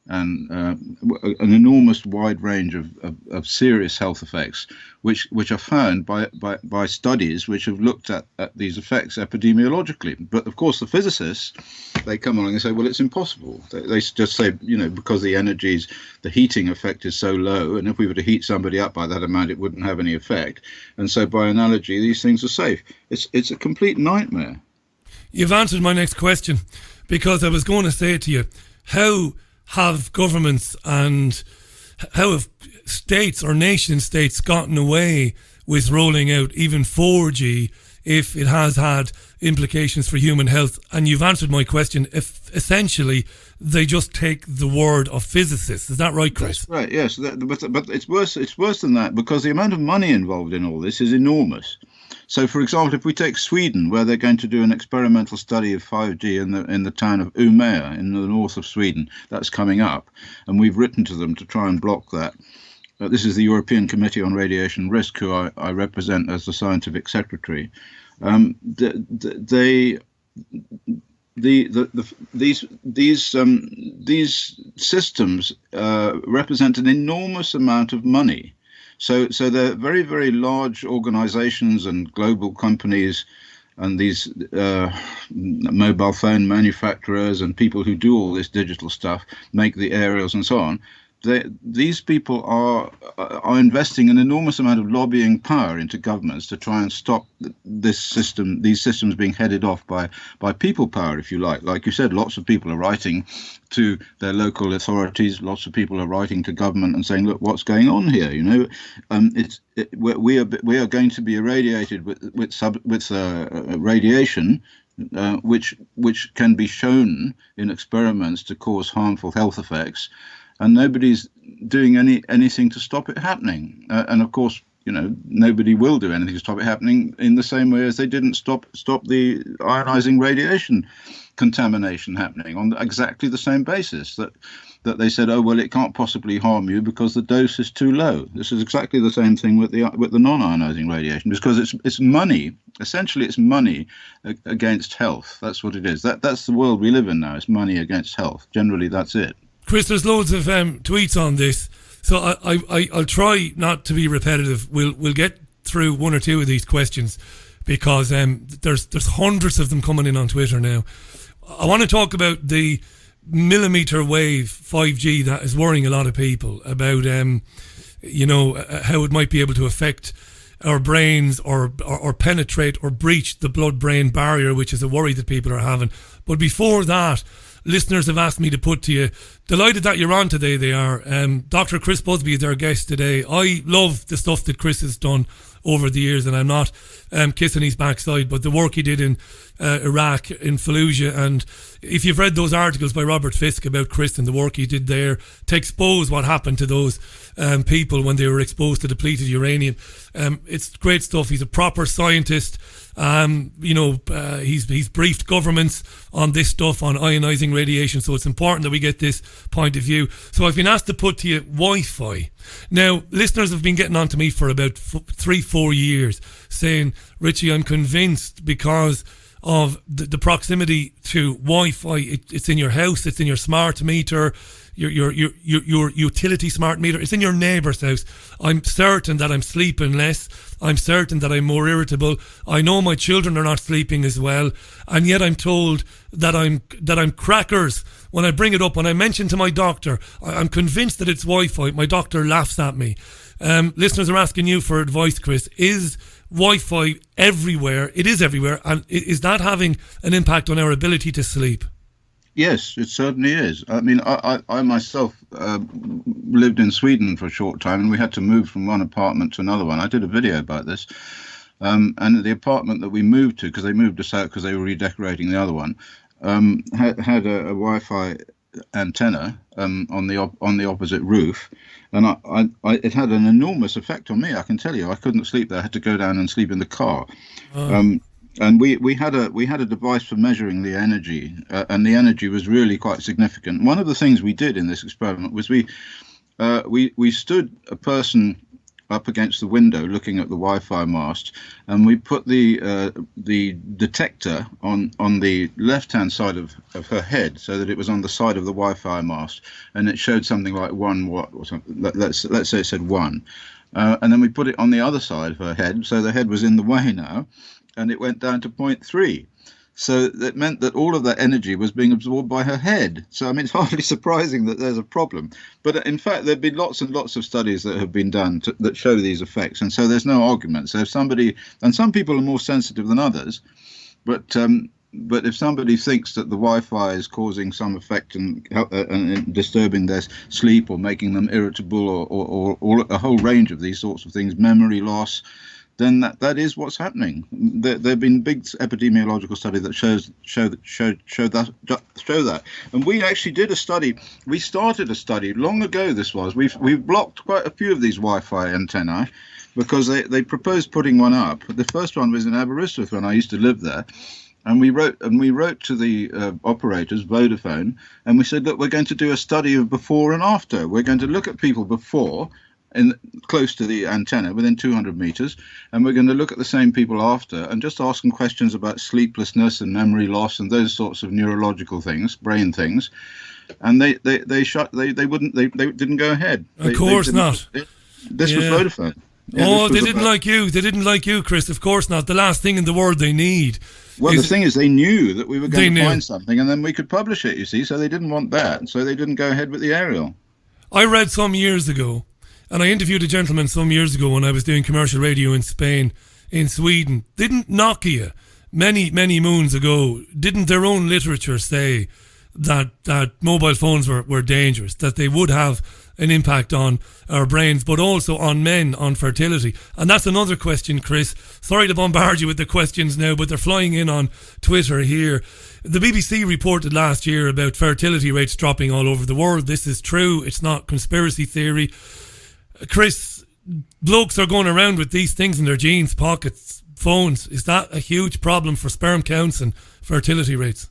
and an enormous wide range of serious health effects, which are found by studies which have looked at these effects epidemiologically. But of course, the physicists, they come along and say, well, it's impossible. They just say, because the heating effect is so low, and if we were to heat somebody up by that amount, it wouldn't have any effect. And so by analogy, these things are safe. It's a complete nightmare. You've answered my next question, because I was going to say to you, how have governments and how have states or nation states gotten away with rolling out even 4G if it has had implications for human health? And you've answered my question. If essentially they just take the word of physicists. Is that right, Chris? That's right, yes. But it's worse than that, because the amount of money involved in all this is enormous. So, for example, if we take Sweden, where they're going to do an experimental study of 5G in the town of Umeå in the north of Sweden, that's coming up, and we've written to them to try and block that. This is the European Committee on Radiation Risk, who I represent as the scientific secretary. These systems represent an enormous amount of money. So they're very, very large organizations and global companies, and these mobile phone manufacturers and people who do all this digital stuff, make the aerials and so on. These people are investing an enormous amount of lobbying power into governments to try and stop these systems being headed off by people power, if you like. Like you said, lots of people are writing to their local authorities. Lots of people are writing to government and saying, "Look, what's going on here?" We are going to be irradiated with radiation, which can be shown in experiments to cause harmful health effects. And nobody's doing anything to stop it happening. And of course, nobody will do anything to stop it happening, in the same way as they didn't stop the ionising radiation contamination happening on exactly the same basis, that they said, oh well, it can't possibly harm you because the dose is too low. This is exactly the same thing with the non-ionising radiation, because it's money. Essentially, it's money against health. That's what it is. That's the world we live in now. It's money against health. Generally, that's it. Chris, there's loads of tweets on this, so I'll try not to be repetitive. We'll get through one or two of these questions, because there's hundreds of them coming in on Twitter now. I want to talk about the millimeter wave 5G that is worrying a lot of people about, how it might be able to affect our brains or penetrate or breach the blood-brain barrier, which is a worry that people are having. But before that, listeners have asked me to put to you, delighted that you're on today, they are. Dr. Chris Busby is our guest today. I love the stuff that Chris has done over the years, and I'm not kissing his backside, but the work he did in Iraq, in Fallujah, and if you've read those articles by Robert Fisk about Chris and the work he did there to expose what happened to those people when they were exposed to depleted uranium, it's great stuff. He's a proper scientist. He's briefed governments on this stuff, on ionising radiation, so it's important that we get this point of view. So I've been asked to put to you Wi-Fi. Now, listeners have been getting on to me for about 3-4 years saying, Richie, I'm convinced because of the proximity to Wi-Fi, it's in your house, it's in your smart meter, your utility smart meter, it's in your neighbour's house. I'm certain that I'm sleeping less. I'm certain that I'm more irritable. I know my children are not sleeping as well, and yet I'm told that I'm crackers when I bring it up. When I mention to my doctor, I'm convinced that it's Wi-Fi, my doctor laughs at me. Listeners are asking you for advice, Chris. Is Wi-Fi everywhere? It is everywhere, and is that having an impact on our ability to sleep? Yes, it certainly is. I mean, I myself lived in Sweden for a short time, and we had to move from one apartment to another one. I did a video about this. And the apartment that we moved to, because they moved us out because they were redecorating the other one, had a Wi-Fi antenna on the opposite roof, and it had an enormous effect on me. I can tell you, I couldn't sleep there. I had to go down and sleep in the car. And we had a device for measuring the energy, and the energy was really quite significant. One of the things we did in this experiment was we stood a person up against the window looking at the Wi-Fi mast, and we put the detector on the left-hand side of her head, so that it was on the side of the Wi-Fi mast, and it showed something like 1 watt or something. Let's say it said 1, and then we put it on the other side of her head, so the head was in the way now, and it went down to 0.3. So that meant that all of that energy was being absorbed by her head. So, I mean, it's hardly surprising that there's a problem. But in fact, there have been lots and lots of studies that have been done that show these effects. And so there's no argument. So if somebody, and some people are more sensitive than others, but if somebody thinks that the Wi-Fi is causing some effect and disturbing their sleep or making them irritable or a whole range of these sorts of things, memory loss, then that is what's happening. There have been big epidemiological studies that show that. And we actually did a study. We started a study long ago. This was we've blocked quite a few of these Wi-Fi antennae because they proposed putting one up. The first one was in Aberystwyth when I used to live there. And we wrote to the operators, Vodafone, and we said, look, we're going to do a study of before and after. We're going to look at people before, close to the antenna, within 200 meters, and we're going to look at the same people after and just ask them questions about sleeplessness and memory loss and those sorts of neurological things, brain things. And they didn't go ahead. Of course not. This was Vodafone. Yeah, they didn't like you. They didn't like you, Chris. Of course not. The last thing in the world they need. Well, the thing is, they knew that we were going to find something, and then we could publish it. You see, so they didn't want that, so they didn't go ahead with the aerial. I read some years ago, and I interviewed a gentleman some years ago when I was doing commercial radio in Spain, in Sweden. Didn't Nokia, many moons ago, didn't their own literature say that mobile phones were dangerous, that they would have an impact on our brains, but also on men, on fertility? And that's another question, Chris. Sorry to bombard you with the questions now, but they're flying in on Twitter here. The BBC reported last year about fertility rates dropping all over the world. This is true. It's not conspiracy theory. Chris, blokes are going around with these things in their jeans pockets, phones. Is that a huge problem for sperm counts and fertility rates?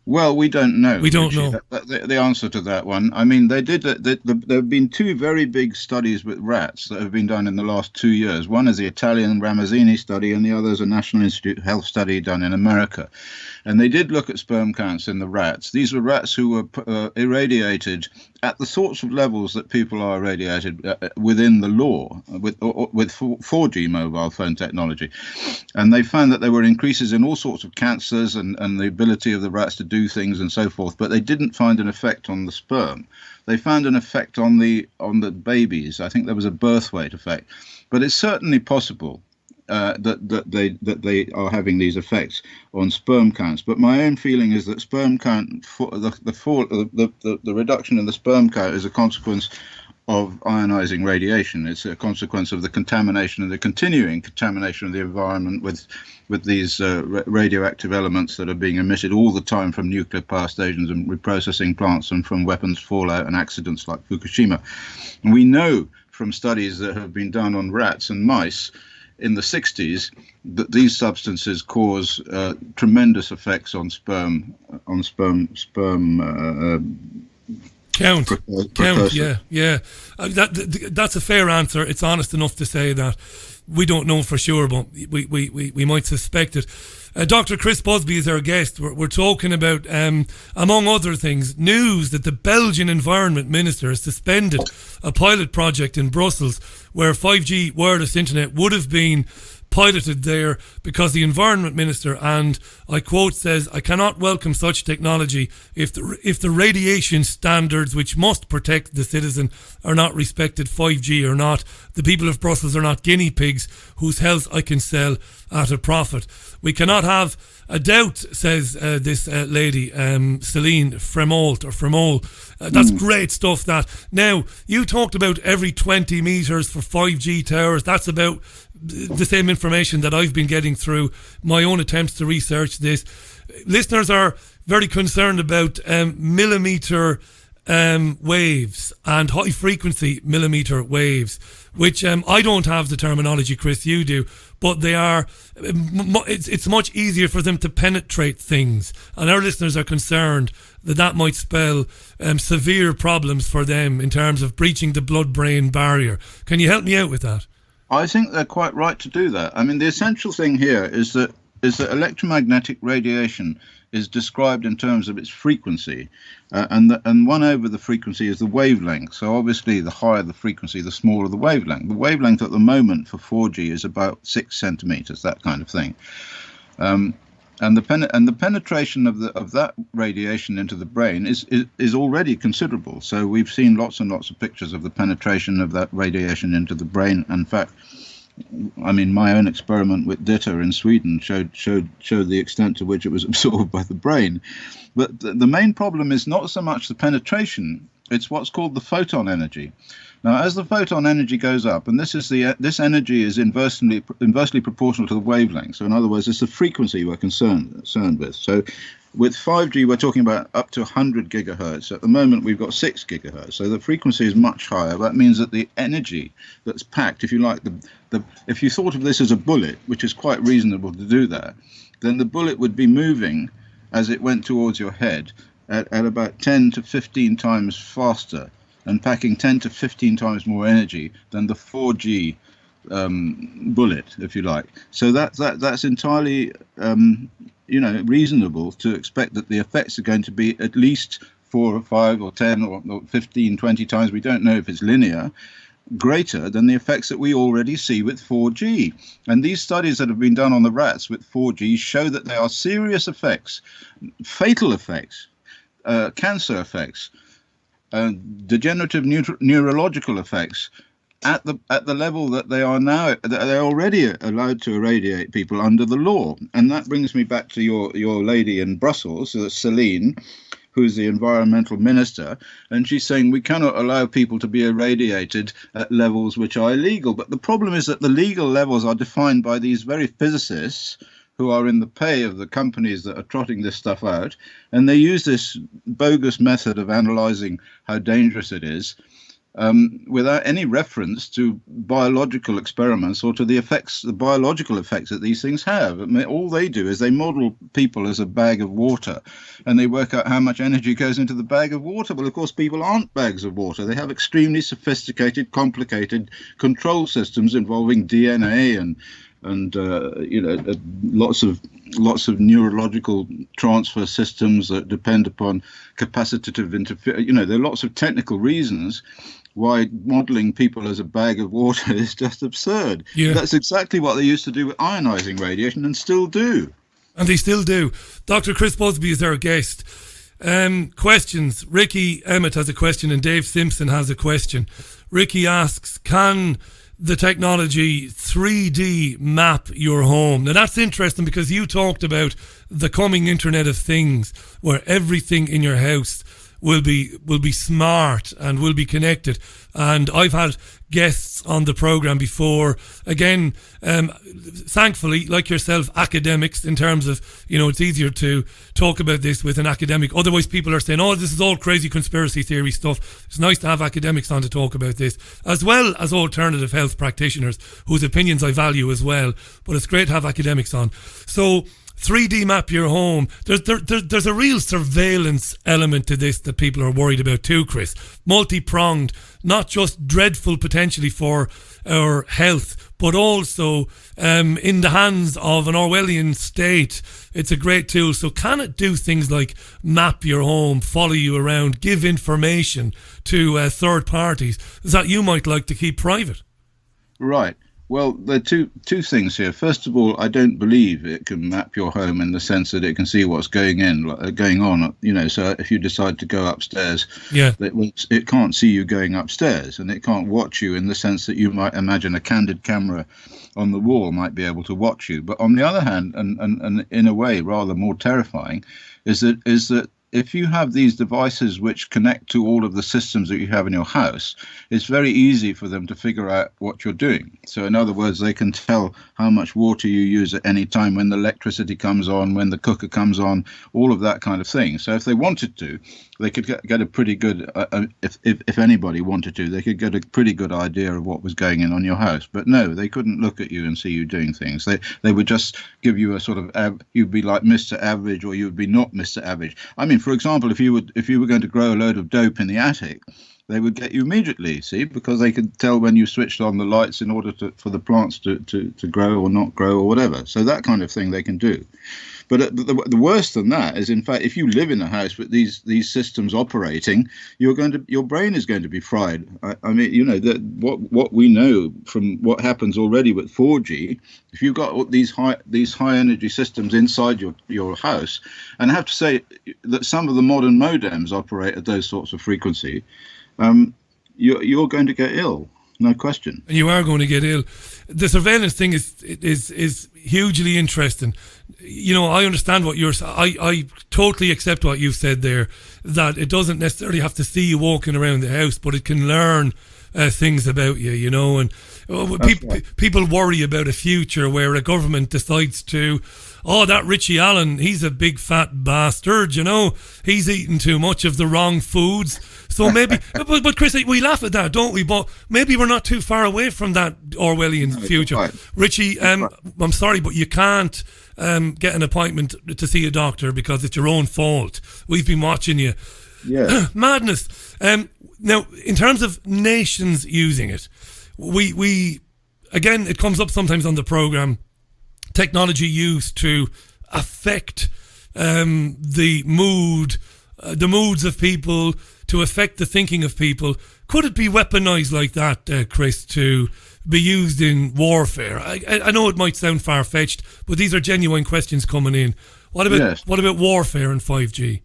Well, we don't know. We don't know. The answer to that one. I mean, there have been two very big studies with rats that have been done in the last 2 years. One is the Italian Ramazzini study, and the other is a National Institute of Health study done in America. And they did look at sperm counts in the rats. These were rats who were irradiated at the sorts of levels that people are irradiated within the law with 4G mobile phone technology. And they found that there were increases in all sorts of cancers and the ability of the rats to do things and so forth, but they didn't find an effect on the sperm. They found an effect on the babies. I think there was a birth weight effect. But it's certainly possible that they are having these effects on sperm counts. But my own feeling is that sperm count, the reduction in the sperm count is a consequence of ionizing radiation. It's a consequence of the contamination and the continuing contamination of the environment with these radioactive elements that are being emitted all the time from nuclear power stations and reprocessing plants and from weapons fallout and accidents like Fukushima. And we know from studies that have been done on rats and mice in the 60s that these substances cause tremendous effects on sperm count. Yeah. That's a fair answer. It's honest enough to say that we don't know for sure, but we might suspect it. Dr. Chris Busby is our guest. We're talking about, among other things, news that the Belgian Environment Minister has suspended a pilot project in Brussels where 5G wireless internet would have been piloted there because the Environment Minister, and I quote, says, "I cannot welcome such technology if the radiation standards which must protect the citizen are not respected, 5G or not. The people of Brussels are not guinea pigs whose health I can sell at a profit. We cannot have a doubt," says this lady, Céline Fremault. That's great stuff. That. Now, you talked about every 20 metres for 5G towers. That's about the same information that I've been getting through my own attempts to research this. Listeners are very concerned about millimetre waves and high frequency millimetre waves, which I don't have the terminology, Chris, you do, but they are, it's much easier for them to penetrate things, and our listeners are concerned that might spell severe problems for them in terms of breaching the blood-brain barrier. Can you help me out with that? I think they're quite right to do that. I mean, the essential thing here is that electromagnetic radiation is described in terms of its frequency, and 1 over the frequency is the wavelength. So obviously, the higher the frequency, the smaller the wavelength. The wavelength at the moment for 4G is about 6 centimeters, that kind of thing. And the penetration of that radiation into the brain is already considerable. So we've seen lots and lots of pictures of the penetration of that radiation into the brain. In fact, I mean, my own experiment with DITA in Sweden showed the extent to which it was absorbed by the brain. But the main problem is not so much the penetration; it's what's called the photon energy. Now, as the photon energy goes up, and this energy is inversely proportional to the wavelength. So, in other words, it's the frequency we're concerned with. So, with 5G, we're talking about up to 100 gigahertz. At the moment, we've got 6 gigahertz. So the frequency is much higher. That means that the energy that's packed, if you like, if you thought of this as a bullet, which is quite reasonable to do that, then the bullet would be moving as it went towards your head at about 10 to 15 times faster and packing 10 to 15 times more energy than the 4G bullet, if you like. So that's entirely reasonable to expect that the effects are going to be at least 4 or 5 or 10 or 15, 20 times, we don't know if it's linear, greater than the effects that we already see with 4G. And these studies that have been done on the rats with 4G show that there are serious effects, fatal effects, cancer effects, degenerative neurological effects at the level that they are now. They're already allowed to irradiate people under the law. And that brings me back to your lady in Brussels, Céline, who's the environmental minister, and she's saying we cannot allow people to be irradiated at levels which are illegal. But the problem is that the legal levels are defined by these very physicists who are in the pay of the companies that are trotting this stuff out, and they use this bogus method of analyzing how dangerous it is without any reference to biological experiments or to the biological effects that these things have. I mean, all they do is they model people as a bag of water, and they work out how much energy goes into the bag of water. Well, of course, people aren't bags of water. They have extremely sophisticated, complicated control systems involving DNA and lots of neurological transfer systems that depend upon capacitive interference. There are lots of technical reasons why modelling people as a bag of water is just absurd. Yeah. That's exactly what they used to do with ionising radiation and still do. And they still do. Dr. Chris Busby is our guest. Questions. Ricky Emmett has a question and Dave Simpson has a question. Ricky asks, can the technology 3D map your home? Now that's interesting because you talked about the coming Internet of Things where everything in your house will be smart and will be connected. And I've had guests on the programme before, again, thankfully, like yourself, academics, in terms of, it's easier to talk about this with an academic. Otherwise, people are saying, this is all crazy conspiracy theory stuff. It's nice to have academics on to talk about this, as well as alternative health practitioners, whose opinions I value as well. But it's great to have academics on. So 3D map your home. There's a real surveillance element to this that people are worried about too, Chris. Multi-pronged, not just dreadful potentially for our health, but also in the hands of an Orwellian state. It's a great tool. So can it do things like map your home, follow you around, give information to third parties that you might like to keep private? Right. Well, there are two things here. First of all, I don't believe it can map your home in the sense that it can see what's going on. So if you decide to go upstairs, it can't see you going upstairs, and it can't watch you in the sense that you might imagine a candid camera on the wall might be able to watch you. But on the other hand, and in a way rather more terrifying, is that if you have these devices which connect to all of the systems that you have in your house, it's very easy for them to figure out what you're doing. So in other words, they can tell how much water you use at any time, when the electricity comes on, when the cooker comes on, all of that kind of thing. So if they wanted to, they could get a pretty good, if anybody wanted to, they could get a pretty good idea of what was going on your house. But no, they couldn't look at you and see you doing things. They would just give you a sort of, you'd be like Mr. Average, or you would be not Mr. Average. I mean, for example, if you were going to grow a load of dope in the attic, they would get you immediately, see, because they could tell when you switched on the lights in order for the plants to grow or not grow or whatever. So that kind of thing they can do. But the worse than that is, in fact, if you live in a house with these systems operating, your brain is going to be fried. I mean, that what we know from what happens already with 4G, if you've got these high energy systems inside your house, and I have to say that some of the modern modems operate at those sorts of frequency, you're going to get ill. No question. And you are going to get ill. The surveillance thing is hugely interesting. I understand what you're saying. I totally accept what you've said there, that it doesn't necessarily have to see you walking around the house, but it can learn things about you, and people worry about a future where a government decides to, that Richie Allen, he's a big fat bastard, he's eating too much of the wrong foods. So maybe, but Chris, we laugh at that, don't we? But maybe we're not too far away from that Orwellian future. Right. Richie, I'm sorry, but you can't get an appointment to see a doctor because it's your own fault. We've been watching you. Yeah. Madness. Now, in terms of nations using it, we again, it comes up sometimes on the programme, technology used to affect the moods of people, to affect the thinking of people. Could it be weaponized like that, Chris, to be used in warfare? I know it might sound far-fetched, but these are genuine questions coming in. What about warfare and 5G?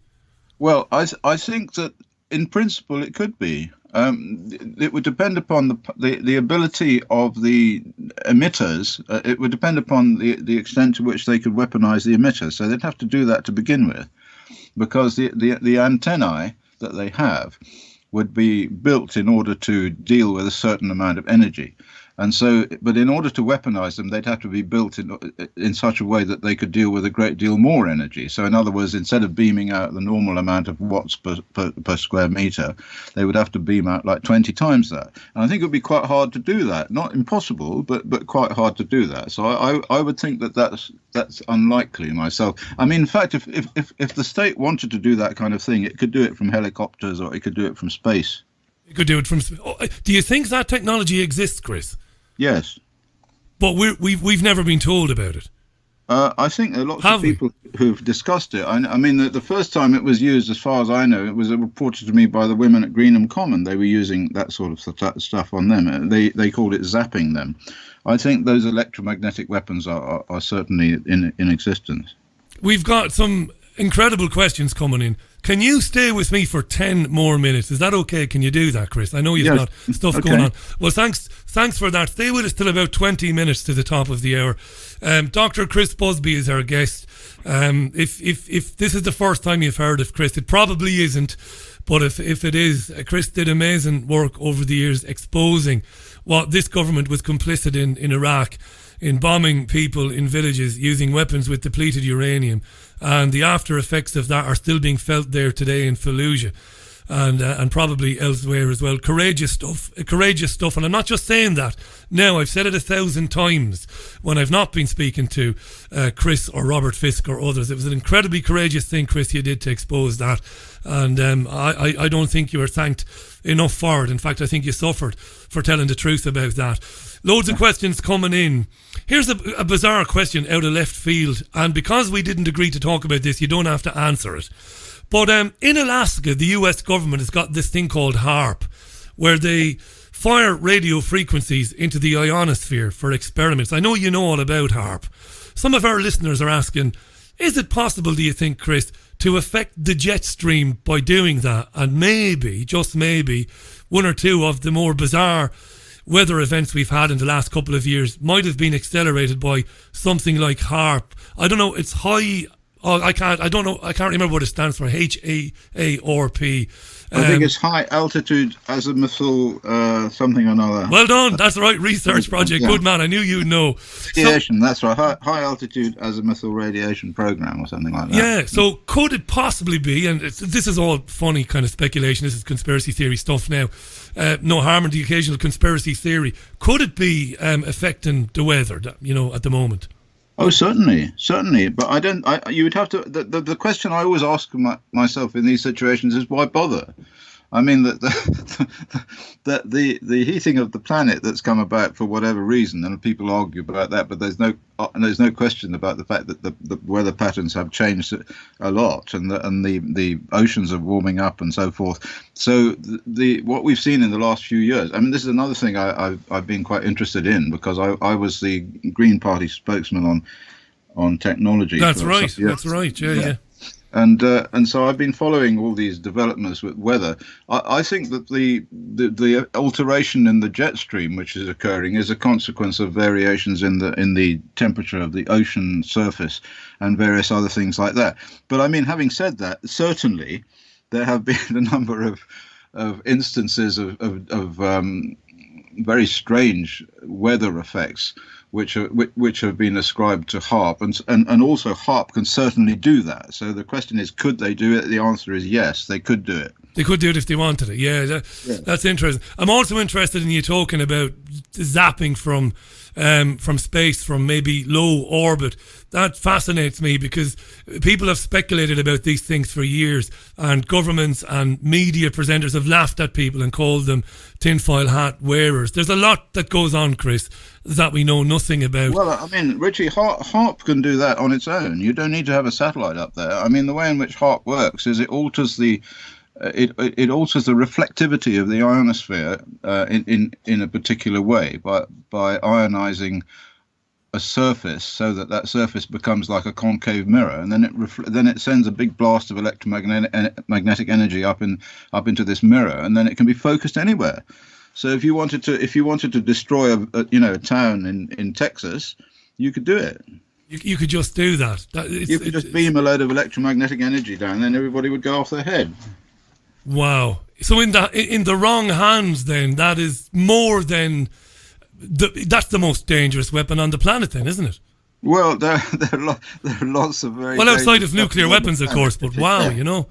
Well, I think that in principle it could be. It would depend upon the ability of the emitters. It would depend upon the extent to which they could weaponize the emitters. So they'd have to do that to begin with, because the antennae that they have would be built in order to deal with a certain amount of energy. And so, but in order to weaponize them, they'd have to be built in such a way that they could deal with a great deal more energy. So in other words, instead of beaming out the normal amount of watts per square meter, they would have to beam out like 20 times that. And I think it would be quite hard to do that. Not impossible, but quite hard to do that. So I would think that's unlikely myself. I mean, in fact, if the state wanted to do that kind of thing, it could do it from helicopters or it could do it from space. It could do it from. Do you think that technology exists, Chris? Yes. But we've never been told about it. I think there are lots of people who've discussed it. I mean, the first time it was used, as far as I know, it was reported to me by the women at Greenham Common. They were using that sort of stuff on them. They called it zapping them. I think those electromagnetic weapons are certainly in existence. We've got some incredible questions coming in. Can you stay with me for 10 more minutes? Is that okay? Can you do that, Chris? I know you've got stuff going on. Well, thanks for that. Stay with us till about 20 minutes to the top of the hour. Dr. Chris Busby is our guest. If this is the first time you've heard of Chris, it probably isn't. But if it is, Chris did amazing work over the years exposing what this government was complicit in Iraq, in bombing people in villages using weapons with depleted uranium. And the after effects of that are still being felt there today in Fallujah and probably elsewhere as well. Courageous stuff. And I'm not just saying that. Now, I've said it 1,000 times when I've not been speaking to Chris or Robert Fisk or others. It was an incredibly courageous thing, Chris, you did to expose that. And I don't think you were thanked enough for it. In fact, I think you suffered for telling the truth about that. Loads of questions coming in. Here's a bizarre question out of left field, and because we didn't agree to talk about this, you don't have to answer it. But in Alaska, the US government has got this thing called HAARP, where they fire radio frequencies into the ionosphere for experiments. I know you know all about HAARP. Some of our listeners are asking, is it possible, do you think, Chris, to affect the jet stream by doing that? And maybe, just maybe, one or two of the more bizarre weather events we've had in the last couple of years might have been accelerated by something like HAARP. I don't know, it's high. I can't remember what it stands for. HAARP. I think it's high altitude azimuthal something or another. Well done. That's the right research project. Yeah. Good man. I knew you'd know. Radiation, that's right. High altitude azimuthal radiation program or something like that. Yeah. So could it possibly be, and this is all funny kind of speculation. This is conspiracy theory stuff now. No harm in the occasional conspiracy theory. Could it be affecting the weather, at the moment? Oh, certainly. But you would have to. The question I always ask myself in these situations is why bother? I mean, the heating of the planet that's come about for whatever reason, and people argue about that, but there's no question about the fact that the weather patterns have changed a lot, and the oceans are warming up and so forth. So what we've seen in the last few years, I mean, this is another thing I've been quite interested in, because I was the Green Party spokesman on technology. That's right. That's right. Yeah. And so I've been following all these developments with weather. I think that the alteration in the jet stream which is occurring is a consequence of variations in the temperature of the ocean surface and various other things like that. But I mean, having said that, certainly there have been a number of instances of very strange weather effects which have been ascribed to HAARP, and also HAARP can certainly do that. So the question is, could they do it? The answer is yes, they could do it. They could do it if they wanted it. Yeah, that's interesting. I'm also interested in you talking about zapping from space, from maybe low orbit. That fascinates me because people have speculated about these things for years, and governments and media presenters have laughed at people and called them tinfoil hat wearers. There's a lot that goes on, Chris, that we know nothing about. Well, I mean, Richie, HAARP can do that on its own. You don't need to have a satellite up there. I mean, the way in which HAARP works is it alters the reflectivity of the ionosphere in a particular way by ionizing a surface so that surface becomes like a concave mirror, and then it sends a big blast of electromagnetic energy up into this mirror, and then it can be focused anywhere. So if you wanted to destroy a town in Texas, you could do it. You could just do that. You could just beam a load of electromagnetic energy down, and then everybody would go off their head. Wow. So in the wrong hands, then, that is more than that's the most dangerous weapon on the planet then, isn't it? Well, there are lots of very... Well, outside of nuclear weapons, of course, but wow, you know.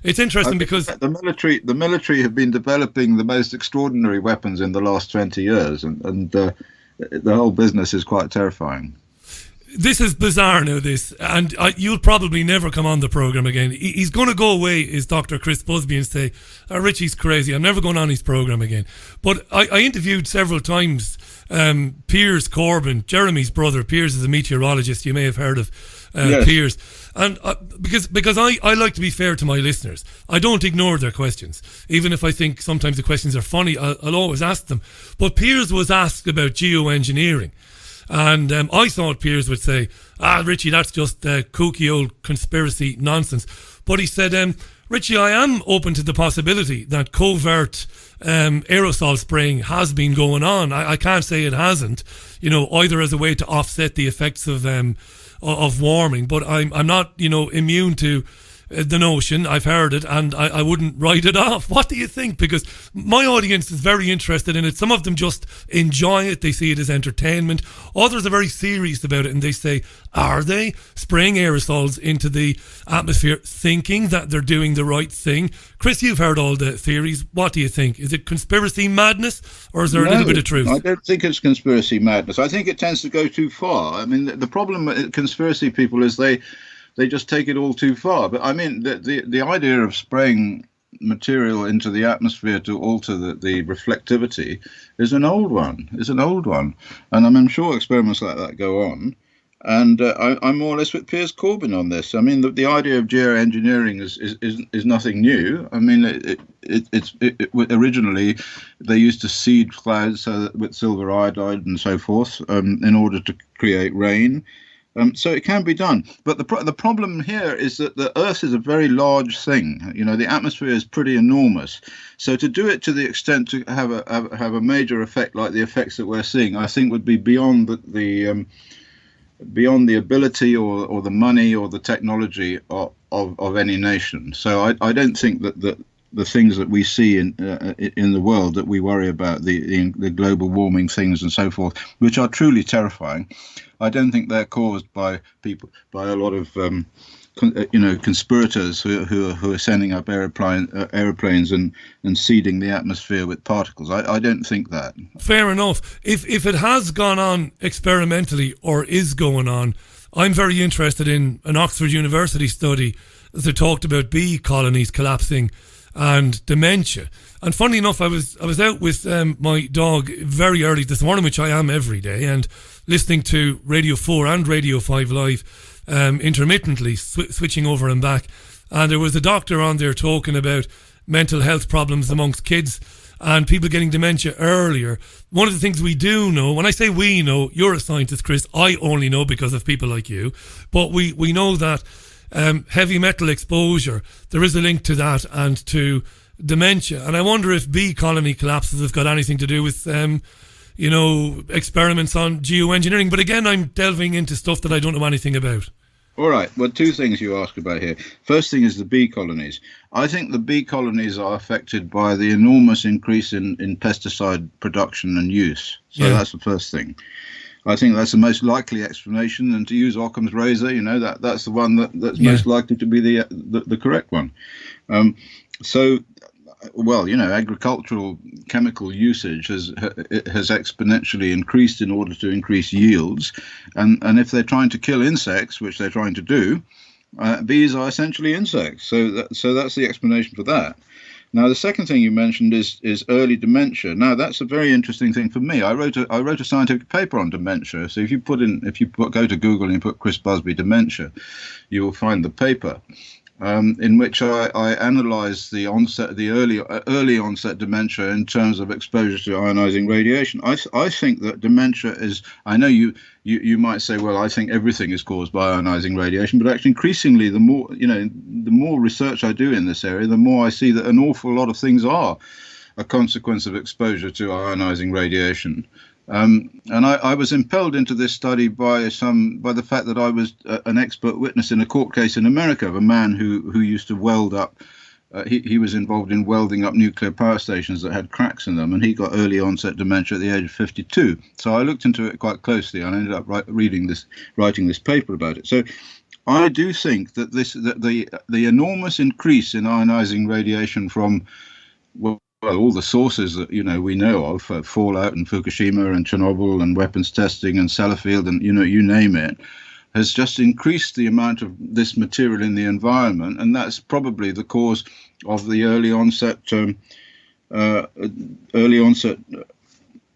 It's interesting because... The military have been developing the most extraordinary weapons in the last 20 years, and the whole business is quite terrifying. This is bizarre now, this, and you'll probably never come on the programme again. He's going to go away, is Dr. Chris Busby, and say, Richie's crazy, I'm never going on his programme again. But I interviewed several times Piers Corbyn, Jeremy's brother. Piers is a meteorologist, you may have heard of Yes. Piers. And because I like to be fair to my listeners. I don't ignore their questions. Even if I think sometimes the questions are funny, I'll always ask them. But Piers was asked about geoengineering. And I thought Piers would say, Richie, that's just kooky old conspiracy nonsense. But he said, Richie, I am open to the possibility that covert aerosol spraying has been going on. I can't say it hasn't, either as a way to offset the effects of warming. But I'm not, immune to the notion. I've heard it, and I wouldn't write it off. What do you think? Because my audience is very interested in it. Some of them just enjoy it. They see it as entertainment. Others are very serious about it, and they say, are they spraying aerosols into the atmosphere thinking that they're doing the right thing? Chris, you've heard all the theories. What do you think? Is it conspiracy madness, or is there a little bit of truth? I don't think it's conspiracy madness. I think it tends to go too far. I mean, the problem with conspiracy people is they just take it all too far. But I mean, the idea of spraying material into the atmosphere to alter the reflectivity is an old one. And I'm sure experiments like that go on. And I'm more or less with Piers Corbyn on this. I mean, the idea of geoengineering is nothing new. I mean, it originally they used to seed clouds with silver iodide and so forth in order to create rain. So it can be done, but the problem here is that the Earth is a very large thing. The atmosphere is pretty enormous. So to do it to the extent to have a major effect like the effects that we're seeing, I think would be beyond the ability or the money or the technology of any nation. So I don't think that the things that we see in the world that we worry about, the global warming things and so forth, which are truly terrifying, I don't think they're caused by a lot of conspirators who are sending up aeroplanes and seeding the atmosphere with particles. I don't think that. Fair enough. If it has gone on experimentally or is going on, I'm very interested in an Oxford University study that talked about bee colonies collapsing and dementia. And funny enough, I was out with my dog very early this morning, which I am every day, and listening to Radio 4 and Radio 5 Live intermittently, switching over and back. And there was a doctor on there talking about mental health problems amongst kids and people getting dementia earlier. One of the things we do know, when I say we know, you're a scientist, Chris, I only know because of people like you, but we know that heavy metal exposure, there is a link to that and to dementia. And I wonder if bee colony collapses have got anything to do with experiments on geoengineering. But again, I'm delving into stuff that I don't know anything about. All right. Well, two things you ask about here. First thing is the bee colonies. I think the bee colonies are affected by the enormous increase in pesticide production and use. So that's the first thing. I think that's the most likely explanation, and to use Occam's razor, that's the one that's most likely to be the correct one. Agricultural chemical usage has exponentially increased in order to increase yields, and if they're trying to kill insects, which they're trying to do, bees are essentially insects. So that's the explanation for that. Now, the second thing you mentioned is early dementia. Now, that's a very interesting thing for me. I wrote a scientific paper on dementia. So if you go to Google and you put Chris Busby dementia, you will find the paper. In which I analysed the early onset dementia in terms of exposure to ionizing radiation. I think that dementia is. I know you might say, well, I think everything is caused by ionizing radiation, but actually, increasingly, the more research I do in this area, the more I see that an awful lot of things are a consequence of exposure to ionizing radiation. And I was impelled into this study by the fact that I was an expert witness in a court case in America of a man who used to weld up he was involved in welding up nuclear power stations that had cracks in them, and he got early onset dementia at the age of 52. So I looked into it quite closely, and I ended up writing this paper about it. So I do think that the enormous increase in ionising radiation from all the sources that we know of, fallout in Fukushima and Chernobyl and weapons testing and Sellafield and you name it, has just increased the amount of this material in the environment, and that's probably the cause of the early onset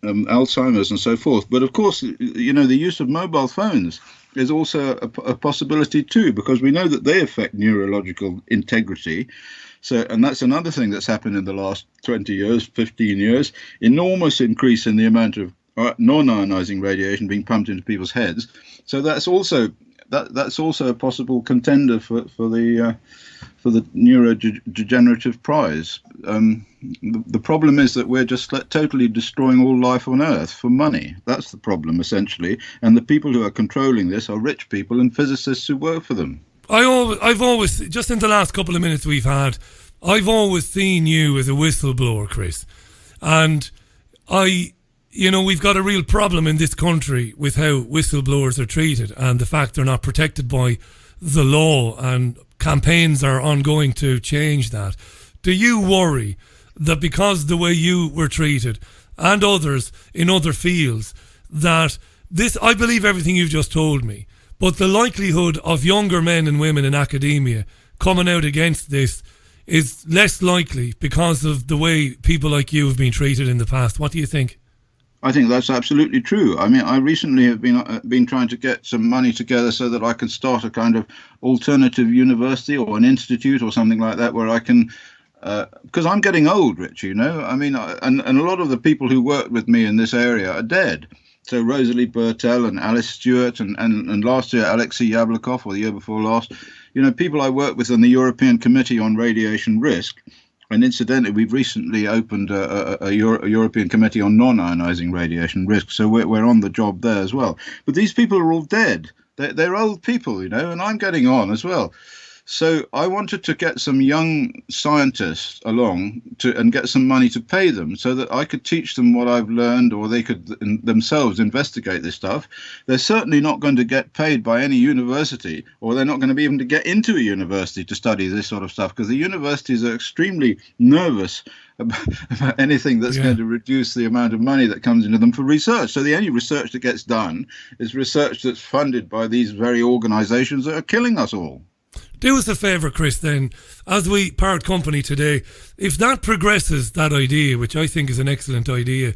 Alzheimer's and so forth. But of course, the use of mobile phones is also a possibility too, because we know that they affect neurological integrity. So, and that's another thing that's happened in the last 20 years, 15 years, enormous increase in the amount of non-ionizing radiation being pumped into people's heads. So that's also a possible contender for the neurodegenerative prize. The problem is that we're just totally destroying all life on Earth for money. That's the problem, essentially. And the people who are controlling this are rich people and physicists who work for them. I've always, just in the last couple of minutes we've had, I've always seen you as a whistleblower, Chris. And we've got a real problem in this country with how whistleblowers are treated and the fact they're not protected by the law, and campaigns are ongoing to change that. Do you worry that because the way you were treated and others in other fields, that this, I believe everything you've just told me, but the likelihood of younger men and women in academia coming out against this is less likely because of the way people like you have been treated in the past? What do you think? I think that's absolutely true. I mean, I recently have been trying to get some money together so that I can start a kind of alternative university or an institute or something like that, where I can, because I'm getting old, Rich, I mean, and a lot of the people who worked with me in this area are dead. So Rosalie Bertel and Alice Stewart and last year Alexei Yablokov, or the year before last, people I worked with on the European Committee on Radiation Risk. And incidentally, we've recently opened a European Committee on non-ionizing radiation risk, so we're on the job there as well. But these people are all dead. They're old people, and I'm getting on as well. So I wanted to get some young scientists along and get some money to pay them so that I could teach them what I've learned, or they could themselves investigate this stuff. They're certainly not going to get paid by any university, or they're not going to be able to get into a university to study this sort of stuff, because the universities are extremely nervous about anything that's going to reduce the amount of money that comes into them for research. So the only research that gets done is research that's funded by these very organizations that are killing us all. Do us a favour, Chris, then, as we part company today, if that progresses, that idea, which I think is an excellent idea,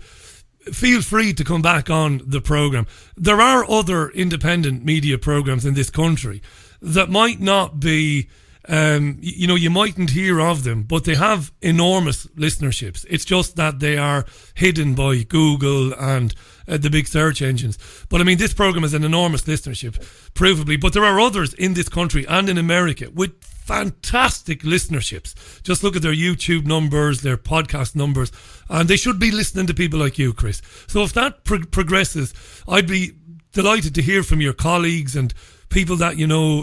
feel free to come back on the programme. There are other independent media programmes in this country that might not be, you mightn't hear of them, but they have enormous listenerships. It's just that they are hidden by Google and the big search engines. But I mean, this programme has an enormous listenership, provably. But there are others in this country and in America with fantastic listenerships. Just look at their YouTube numbers, their podcast numbers, and they should be listening to people like you, Chris. So if that progresses, I'd be delighted to hear from your colleagues and people that,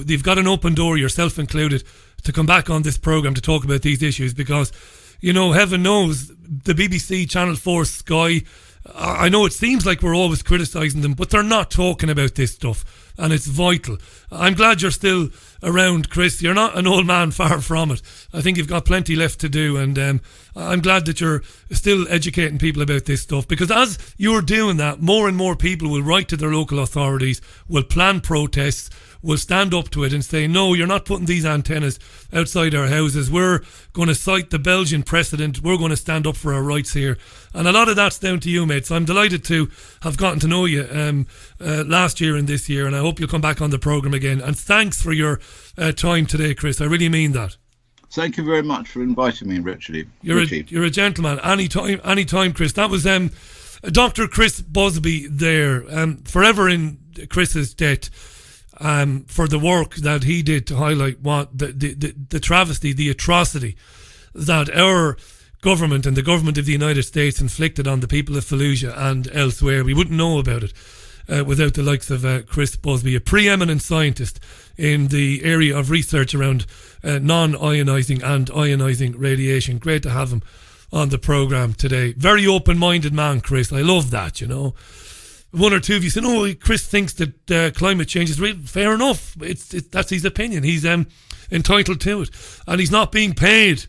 they've got an open door, yourself included, to come back on this programme to talk about these issues, because, heaven knows, the BBC, Channel 4, Sky, I know it seems like we're always criticising them, but they're not talking about this stuff, and it's vital. I'm glad you're still around, Chris. You're not an old man, far from it. I think you've got plenty left to do, and I'm glad that you're still educating people about this stuff, because as you're doing that, more and more people will write to their local authorities, will plan protests, will stand up to it and say, no, you're not putting these antennas outside our houses. We're going to cite the Belgian precedent. We're going to stand up for our rights here. And a lot of that's down to you, mate. So I'm delighted to have gotten to know you last year and this year, and I hope you'll come back on the programme again. And thanks for your time today, Chris. I really mean that. Thank you very much for inviting me, Richie. You're a gentleman. Anytime, Chris. That was Dr. Chris Busby there, forever in Chris's debt. For the work that he did to highlight what the travesty, the atrocity that our government and the government of the United States inflicted on the people of Fallujah and elsewhere. We wouldn't know about it without the likes of Chris Busby, a preeminent scientist in the area of research around non-ionising and ionising radiation. Great to have him on the programme today. Very open-minded man, Chris. I love that, you know. One or two of you said, "Oh, Chris thinks that climate change is real." Fair enough. That's his opinion. He's entitled to it, and he's not being paid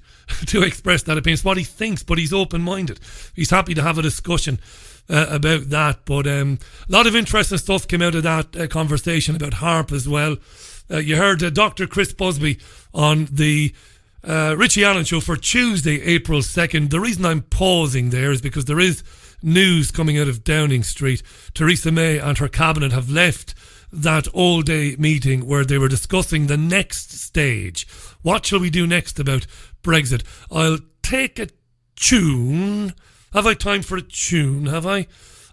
to express that opinion. It's what he thinks, but he's open-minded. He's happy to have a discussion about that. But a lot of interesting stuff came out of that conversation about HARP as well. You heard Dr. Chris Busby on the Richie Allen Show for Tuesday, April 2nd. The reason I'm pausing there is because there is news coming out of Downing Street. Theresa May and her cabinet have left that all-day meeting where they were discussing the next stage. What shall we do next about Brexit? I'll take a tune. Have I time for a tune? Have I?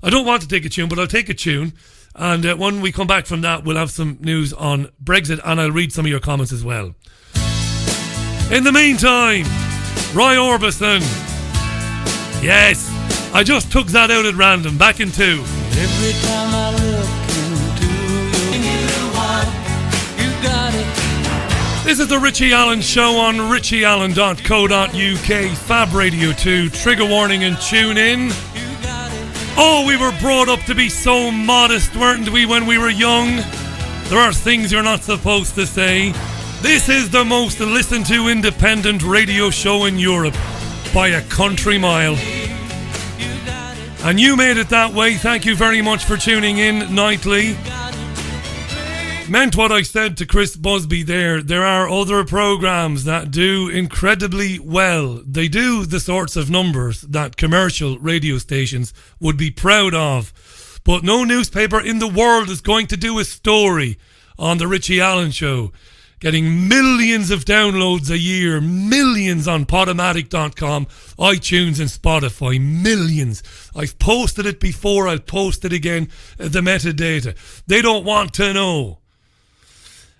I don't want to take a tune, but I'll take a tune. And when we come back from that, we'll have some news on Brexit, and I'll read some of your comments as well. In the meantime, Roy Orbison. Yes, I just took that out at random. Back in 2. Every time I look into your heart, you got it. This is the Richie Allen Show on richieallen.co.uk, Fab Radio 2, trigger warning and tune in. Oh, we were brought up to be so modest, weren't we, when we were young? There are things you're not supposed to say. This is the most listened to independent radio show in Europe by a country mile. And you made it that way. Thank you very much for tuning in nightly. Meant what I said to Chris Busby there. There are other programmes that do incredibly well. They do the sorts of numbers that commercial radio stations would be proud of. But no newspaper in the world is going to do a story on the Richie Allen Show. Getting millions of downloads a year, millions on Podomatic.com, iTunes and Spotify, millions. I've posted it before, I'll post it again, the metadata. They don't want to know.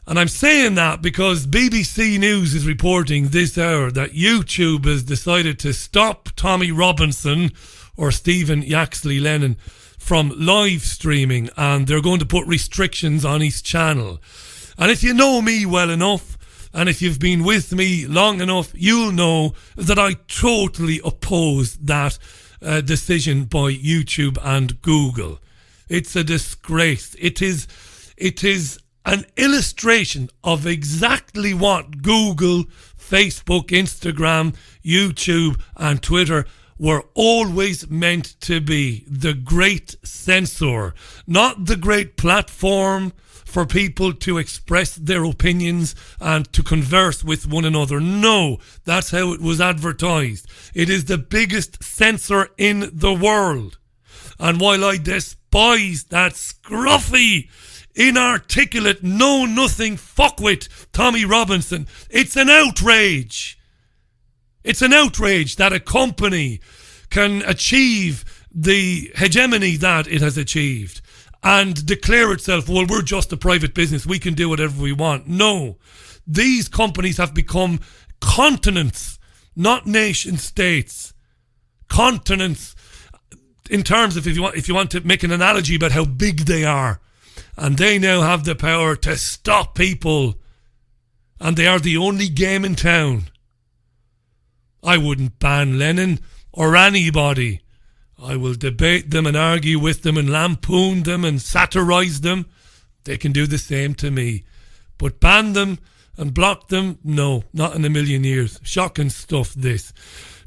And I'm saying that because BBC News is reporting this hour that YouTube has decided to stop Tommy Robinson or Stephen Yaxley Lennon from live streaming, and they're going to put restrictions on his channel. And if you know me well enough, and if you've been with me long enough, you'll know that I totally oppose that decision by YouTube and Google. It's a disgrace. It is an illustration of exactly what Google, Facebook, Instagram, YouTube and Twitter were always meant to be. The great censor, not the great platform for people to express their opinions and to converse with one another. No, that's how it was advertised. It is the biggest censor in the world. And while I despise that scruffy, inarticulate, know-nothing fuckwit Tommy Robinson, it's an outrage. It's an outrage that a company can achieve the hegemony that it has achieved and declare itself, well, we're just a private business, we can do whatever we want. No, these companies have become continents, not nation states. Continents, in terms of, if you want to make an analogy about how big they are. And they now have the power to stop people. And they are the only game in town. I wouldn't ban Lennon or anybody. I will debate them and argue with them and lampoon them and satirise them. They can do the same to me. But ban them and block them? No, not in a million years. Shocking stuff, this.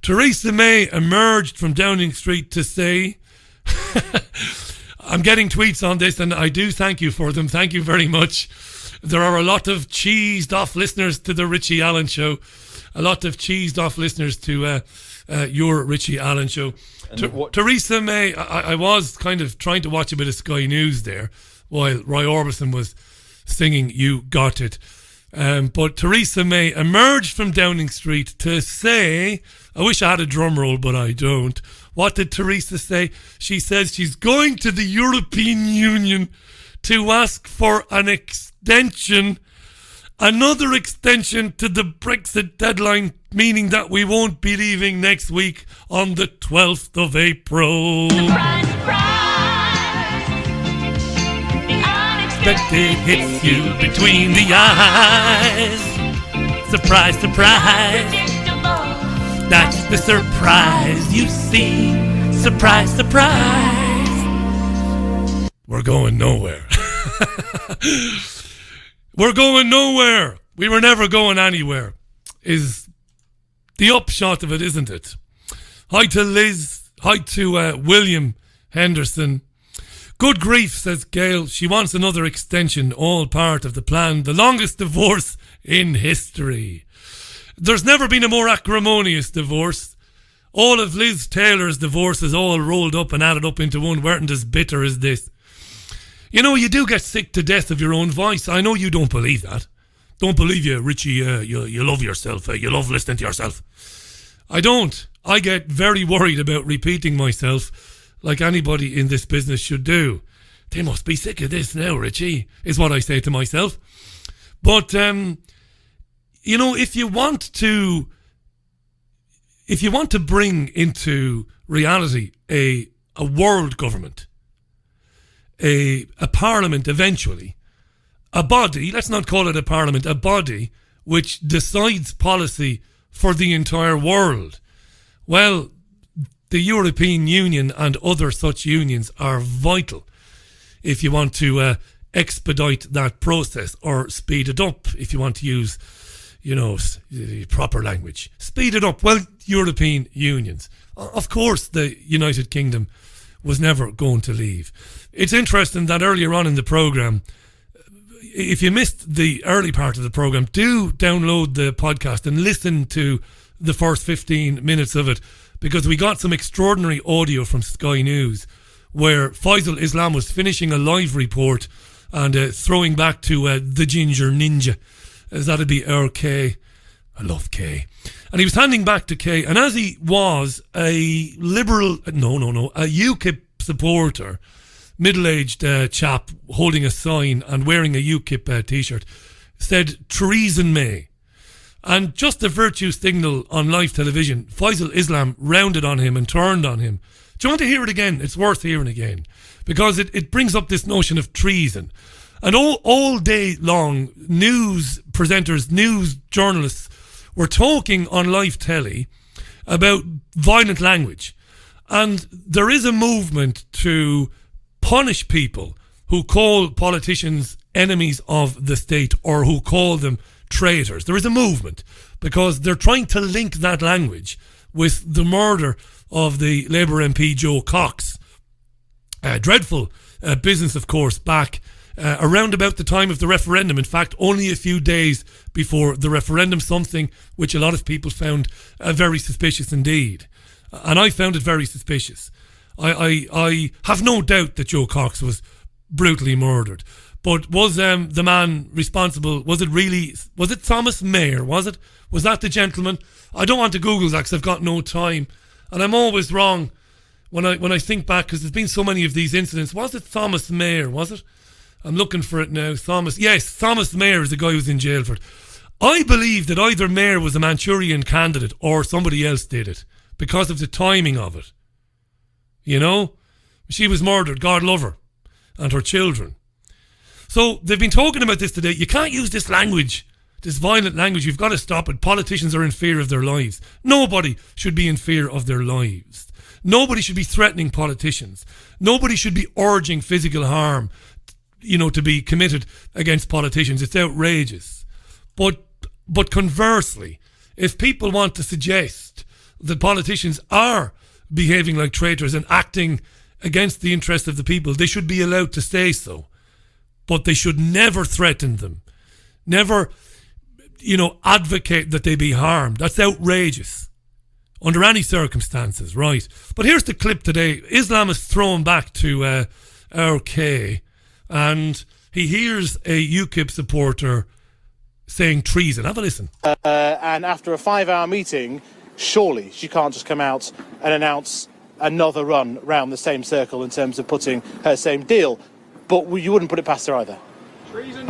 Theresa May emerged from Downing Street to say... I'm getting tweets on this and I do thank you for them. Thank you very much. There are a lot of cheesed off listeners to the Richie Allen Show. A lot of cheesed off listeners to your Richie Allen Show. Theresa May, I was kind of trying to watch a bit of Sky News there while Roy Orbison was singing You Got It. But Theresa May emerged from Downing Street to say, I wish I had a drum roll, but I don't. What did Theresa say? She says she's going to the European Union to ask for an extension, another extension to the Brexit deadline, meaning that we won't be leaving next week on the 12th of April. unexpected hits you between the eyes. Surprise, surprise. That's the surprise you see. Surprise, surprise. We're going nowhere. We're going nowhere. We were never going anywhere, is the upshot of it, isn't it? Hi to Liz. Hi to William Henderson. Good grief, says Gail. She wants another extension, all part of the plan. The longest divorce in history. There's never been a more acrimonious divorce. All of Liz Taylor's divorces all rolled up and added up into one weren't as bitter as this. You know, you do get sick to death of your own voice. I know you don't believe that. Don't believe you, Richie. You love yourself. You love listening to yourself. I don't. I get very worried about repeating myself, like anybody in this business should do. They must be sick of this now, Richie, is what I say to myself. But, you know, if you want to bring into reality a world government, a parliament eventually, a body, let's not call it a parliament, a body which decides policy for the entire world, well, the European Union and other such unions are vital if you want to expedite that process, or speed it up if you want to use, you know, proper language. Speed it up. Well, European unions. Of course, the United Kingdom was never going to leave. It's interesting that earlier on in the programme, if you missed the early part of the programme, do download the podcast and listen to the first 15 minutes of it, because we got some extraordinary audio from Sky News where Faisal Islam was finishing a live report and throwing back to the Ginger Ninja, as that'd be our K. I love K. And he was handing back to K, and as he was a liberal, a UKIP supporter, middle-aged chap holding a sign and wearing a UKIP t-shirt, said treason may. And just a virtue signal on live television, Faisal Islam rounded on him and turned on him. Do you want to hear it again? It's worth hearing again, because it brings up this notion of treason. And all day long, news presenters, news journalists were talking on live telly about violent language. And there is a movement to punish people who call politicians enemies of the state or who call them traitors. There is a movement because they're trying to link that language with the murder of the Labour MP Joe Cox. Dreadful business, of course, back around about the time of the referendum. In fact, only a few days before the referendum, something which a lot of people found very suspicious indeed. And I found it very suspicious. I have no doubt that Joe Cox was brutally murdered. But was the man responsible, was it Thomas Mayer, was it? Was that the gentleman? I don't want to Google that because I've got no time. And I'm always wrong when I think back, because there's been so many of these incidents. Was it Thomas Mayer, was it? I'm looking for it now. Thomas Mayer is the guy who was in jail for it. I believe that either Mayer was a Manchurian candidate or somebody else did it because of the timing of it. You know? She was murdered, God love her, and her children. So they've been talking about this today. You can't use this language, this violent language. You've got to stop it. Politicians are in fear of their lives. Nobody should be in fear of their lives. Nobody should be threatening politicians. Nobody should be urging physical harm, you know, to be committed against politicians. It's outrageous. But conversely, if people want to suggest that politicians are behaving like traitors and acting against the interests of the people, they should be allowed to say so. But they should never threaten them. Never, you know, advocate that they be harmed. That's outrageous. Under any circumstances, right? But here's the clip today. Islam is thrown back to RK, and he hears a UKIP supporter saying treason. Have a listen. And after a 5-hour meeting, surely she can't just come out and announce another run round the same circle in terms of putting her same deal. But you wouldn't put it past her either. Treason.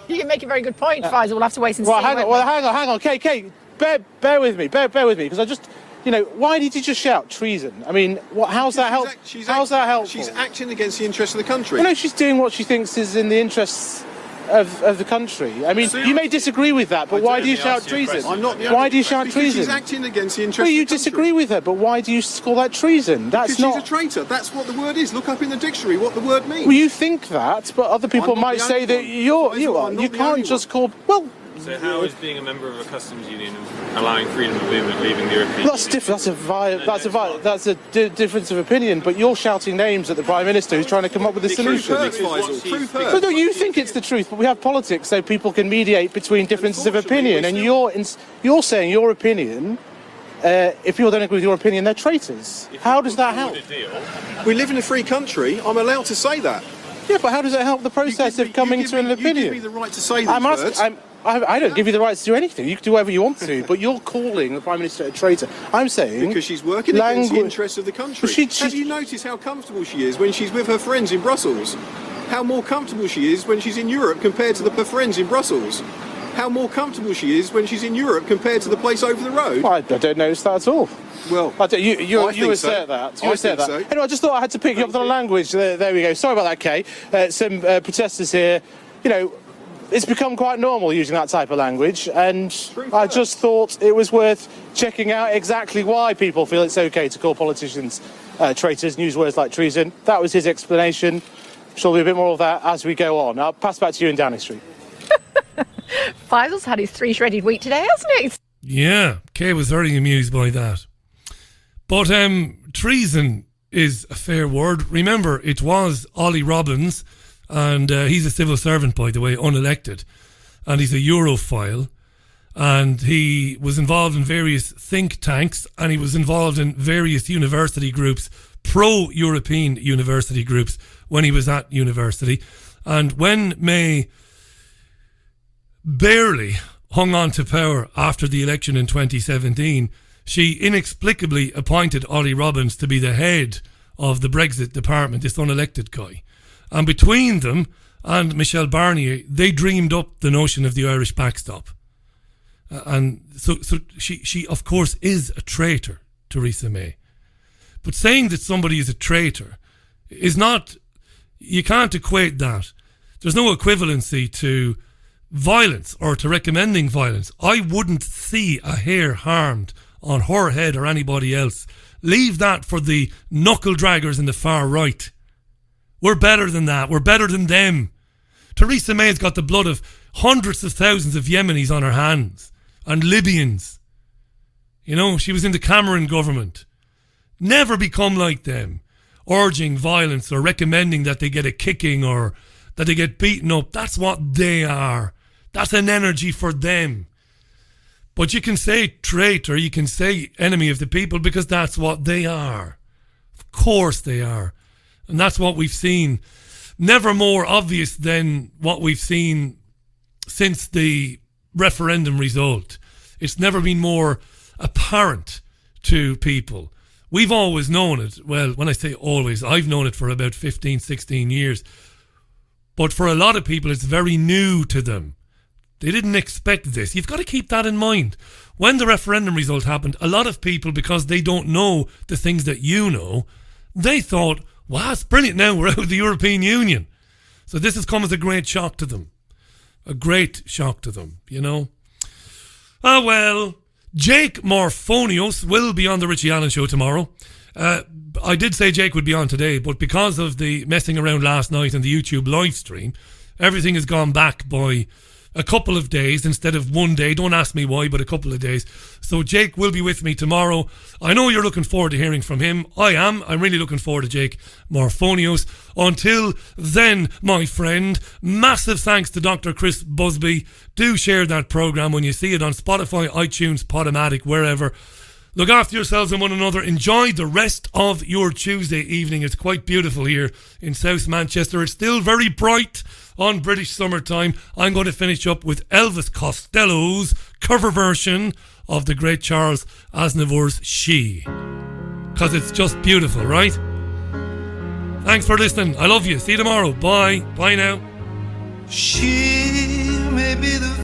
You can make a very good point, Faisal. We'll have to wait and see. Hang on. Kate, bear with me, because why did you just shout treason? I mean, how's that helpful? How's that helpful? She's acting against the interests of the country. No, she's doing what she thinks is in the interests of the country. I mean, you may disagree with that, but why do you shout treason? I'm not. Why do you shout treason? She's acting against the interests Well, you of the country. disagree with her, but why do you call that treason? That's because not. she's a traitor. That's what the word is. Look up in the dictionary what the word means. Well, you think that, but other people might say that you can't just call. Well. So how is being a member of a customs union and allowing freedom of movement leaving the European That's different. That's a difference of opinion. But you're shouting names at the Prime Minister who's trying to come up with a solution. But no, you think it's the truth. But we have politics, so people can mediate between differences of opinion. And you're saying your opinion. If people don't agree with your opinion, they're traitors. How does that help? We live in a free country. I'm allowed to say that. Yeah, but how does it help the process of coming to an opinion? You give me the right to say these words. I don't give you the right to do anything. You can do whatever you want to, but you're calling the Prime Minister a traitor. I'm saying... Because she's working against the interests of the country. Have you noticed how comfortable she is when she's with her friends in Brussels? How more comfortable she is when she's in Europe compared to her friends in Brussels? How more comfortable she is when she's in Europe compared to the place over the road? I don't notice that at all. Well, you assert that. You assert that. So. Anyway, I just thought I had to pick you up on the language. There we go. Sorry about that, Kay. Some protesters here, it's become quite normal using that type of language, and I just thought it was worth checking out exactly why people feel it's okay to call politicians traitors and use words like treason. That was his explanation. I'm sure there'll be a bit more of that as we go on. I'll pass back to you in Downing Street. Faisal's had his 3 shredded wheat today, hasn't he? Yeah, Kay was very amused by that. But treason is a fair word. Remember, it was Ollie Robbins, and he's a civil servant, by the way, unelected, and he's a Europhile, and he was involved in various think tanks, and he was involved in various university groups, pro-European university groups, when he was at university. And when May barely hung on to power after the election in 2017, she inexplicably appointed Ollie Robbins to be the head of the Brexit department, this unelected guy. And between them and Michel Barnier, they dreamed up the notion of the Irish backstop. And so she, of course, is a traitor, Theresa May. But saying that somebody is a traitor is not... You can't equate that. There's no equivalency to violence or to recommending violence. I wouldn't see a hair harmed on her head or anybody else. Leave that for the knuckle draggers in the far right. We're better than that. We're better than them. Theresa May's got the blood of hundreds of thousands of Yemenis on her hands and Libyans. She was in the Cameron government. Never become like them, urging violence or recommending that they get a kicking or that they get beaten up. That's what they are. That's an energy for them. But you can say traitor, you can say enemy of the people, because that's what they are. Of course they are. And that's what we've seen. Never more obvious than what we've seen since the referendum result. It's never been more apparent to people. We've always known it. Well, when I say always, I've known it for about 15, 16 years. But for a lot of people, it's very new to them. They didn't expect this. You've got to keep that in mind. When the referendum result happened, a lot of people, because they don't know the things that you know, they thought, wow, it's brilliant now, we're out of the European Union. So this has come as a great shock to them. A great shock to them, Ah, well, Jake Morphonios will be on the Richie Allen Show tomorrow. I did say Jake would be on today, but because of the messing around last night and the YouTube live stream, everything has gone back by a couple of days instead of one day. Don't ask me why, but a couple of days. So Jake will be with me tomorrow. I know you're looking forward to hearing from him. I am. I'm really looking forward to Jake Morphonios. Until then, my friend, massive thanks to Dr. Chris Busby. Do share that programme when you see it on Spotify, iTunes, Podomatic, wherever. Look after yourselves and one another. Enjoy the rest of your Tuesday evening. It's quite beautiful here in South Manchester. It's still very bright on British summertime. I'm going to finish up with Elvis Costello's cover version of the great Charles Aznavour's She. Because it's just beautiful, right? Thanks for listening. I love you. See you tomorrow. Bye. Bye now. She may be the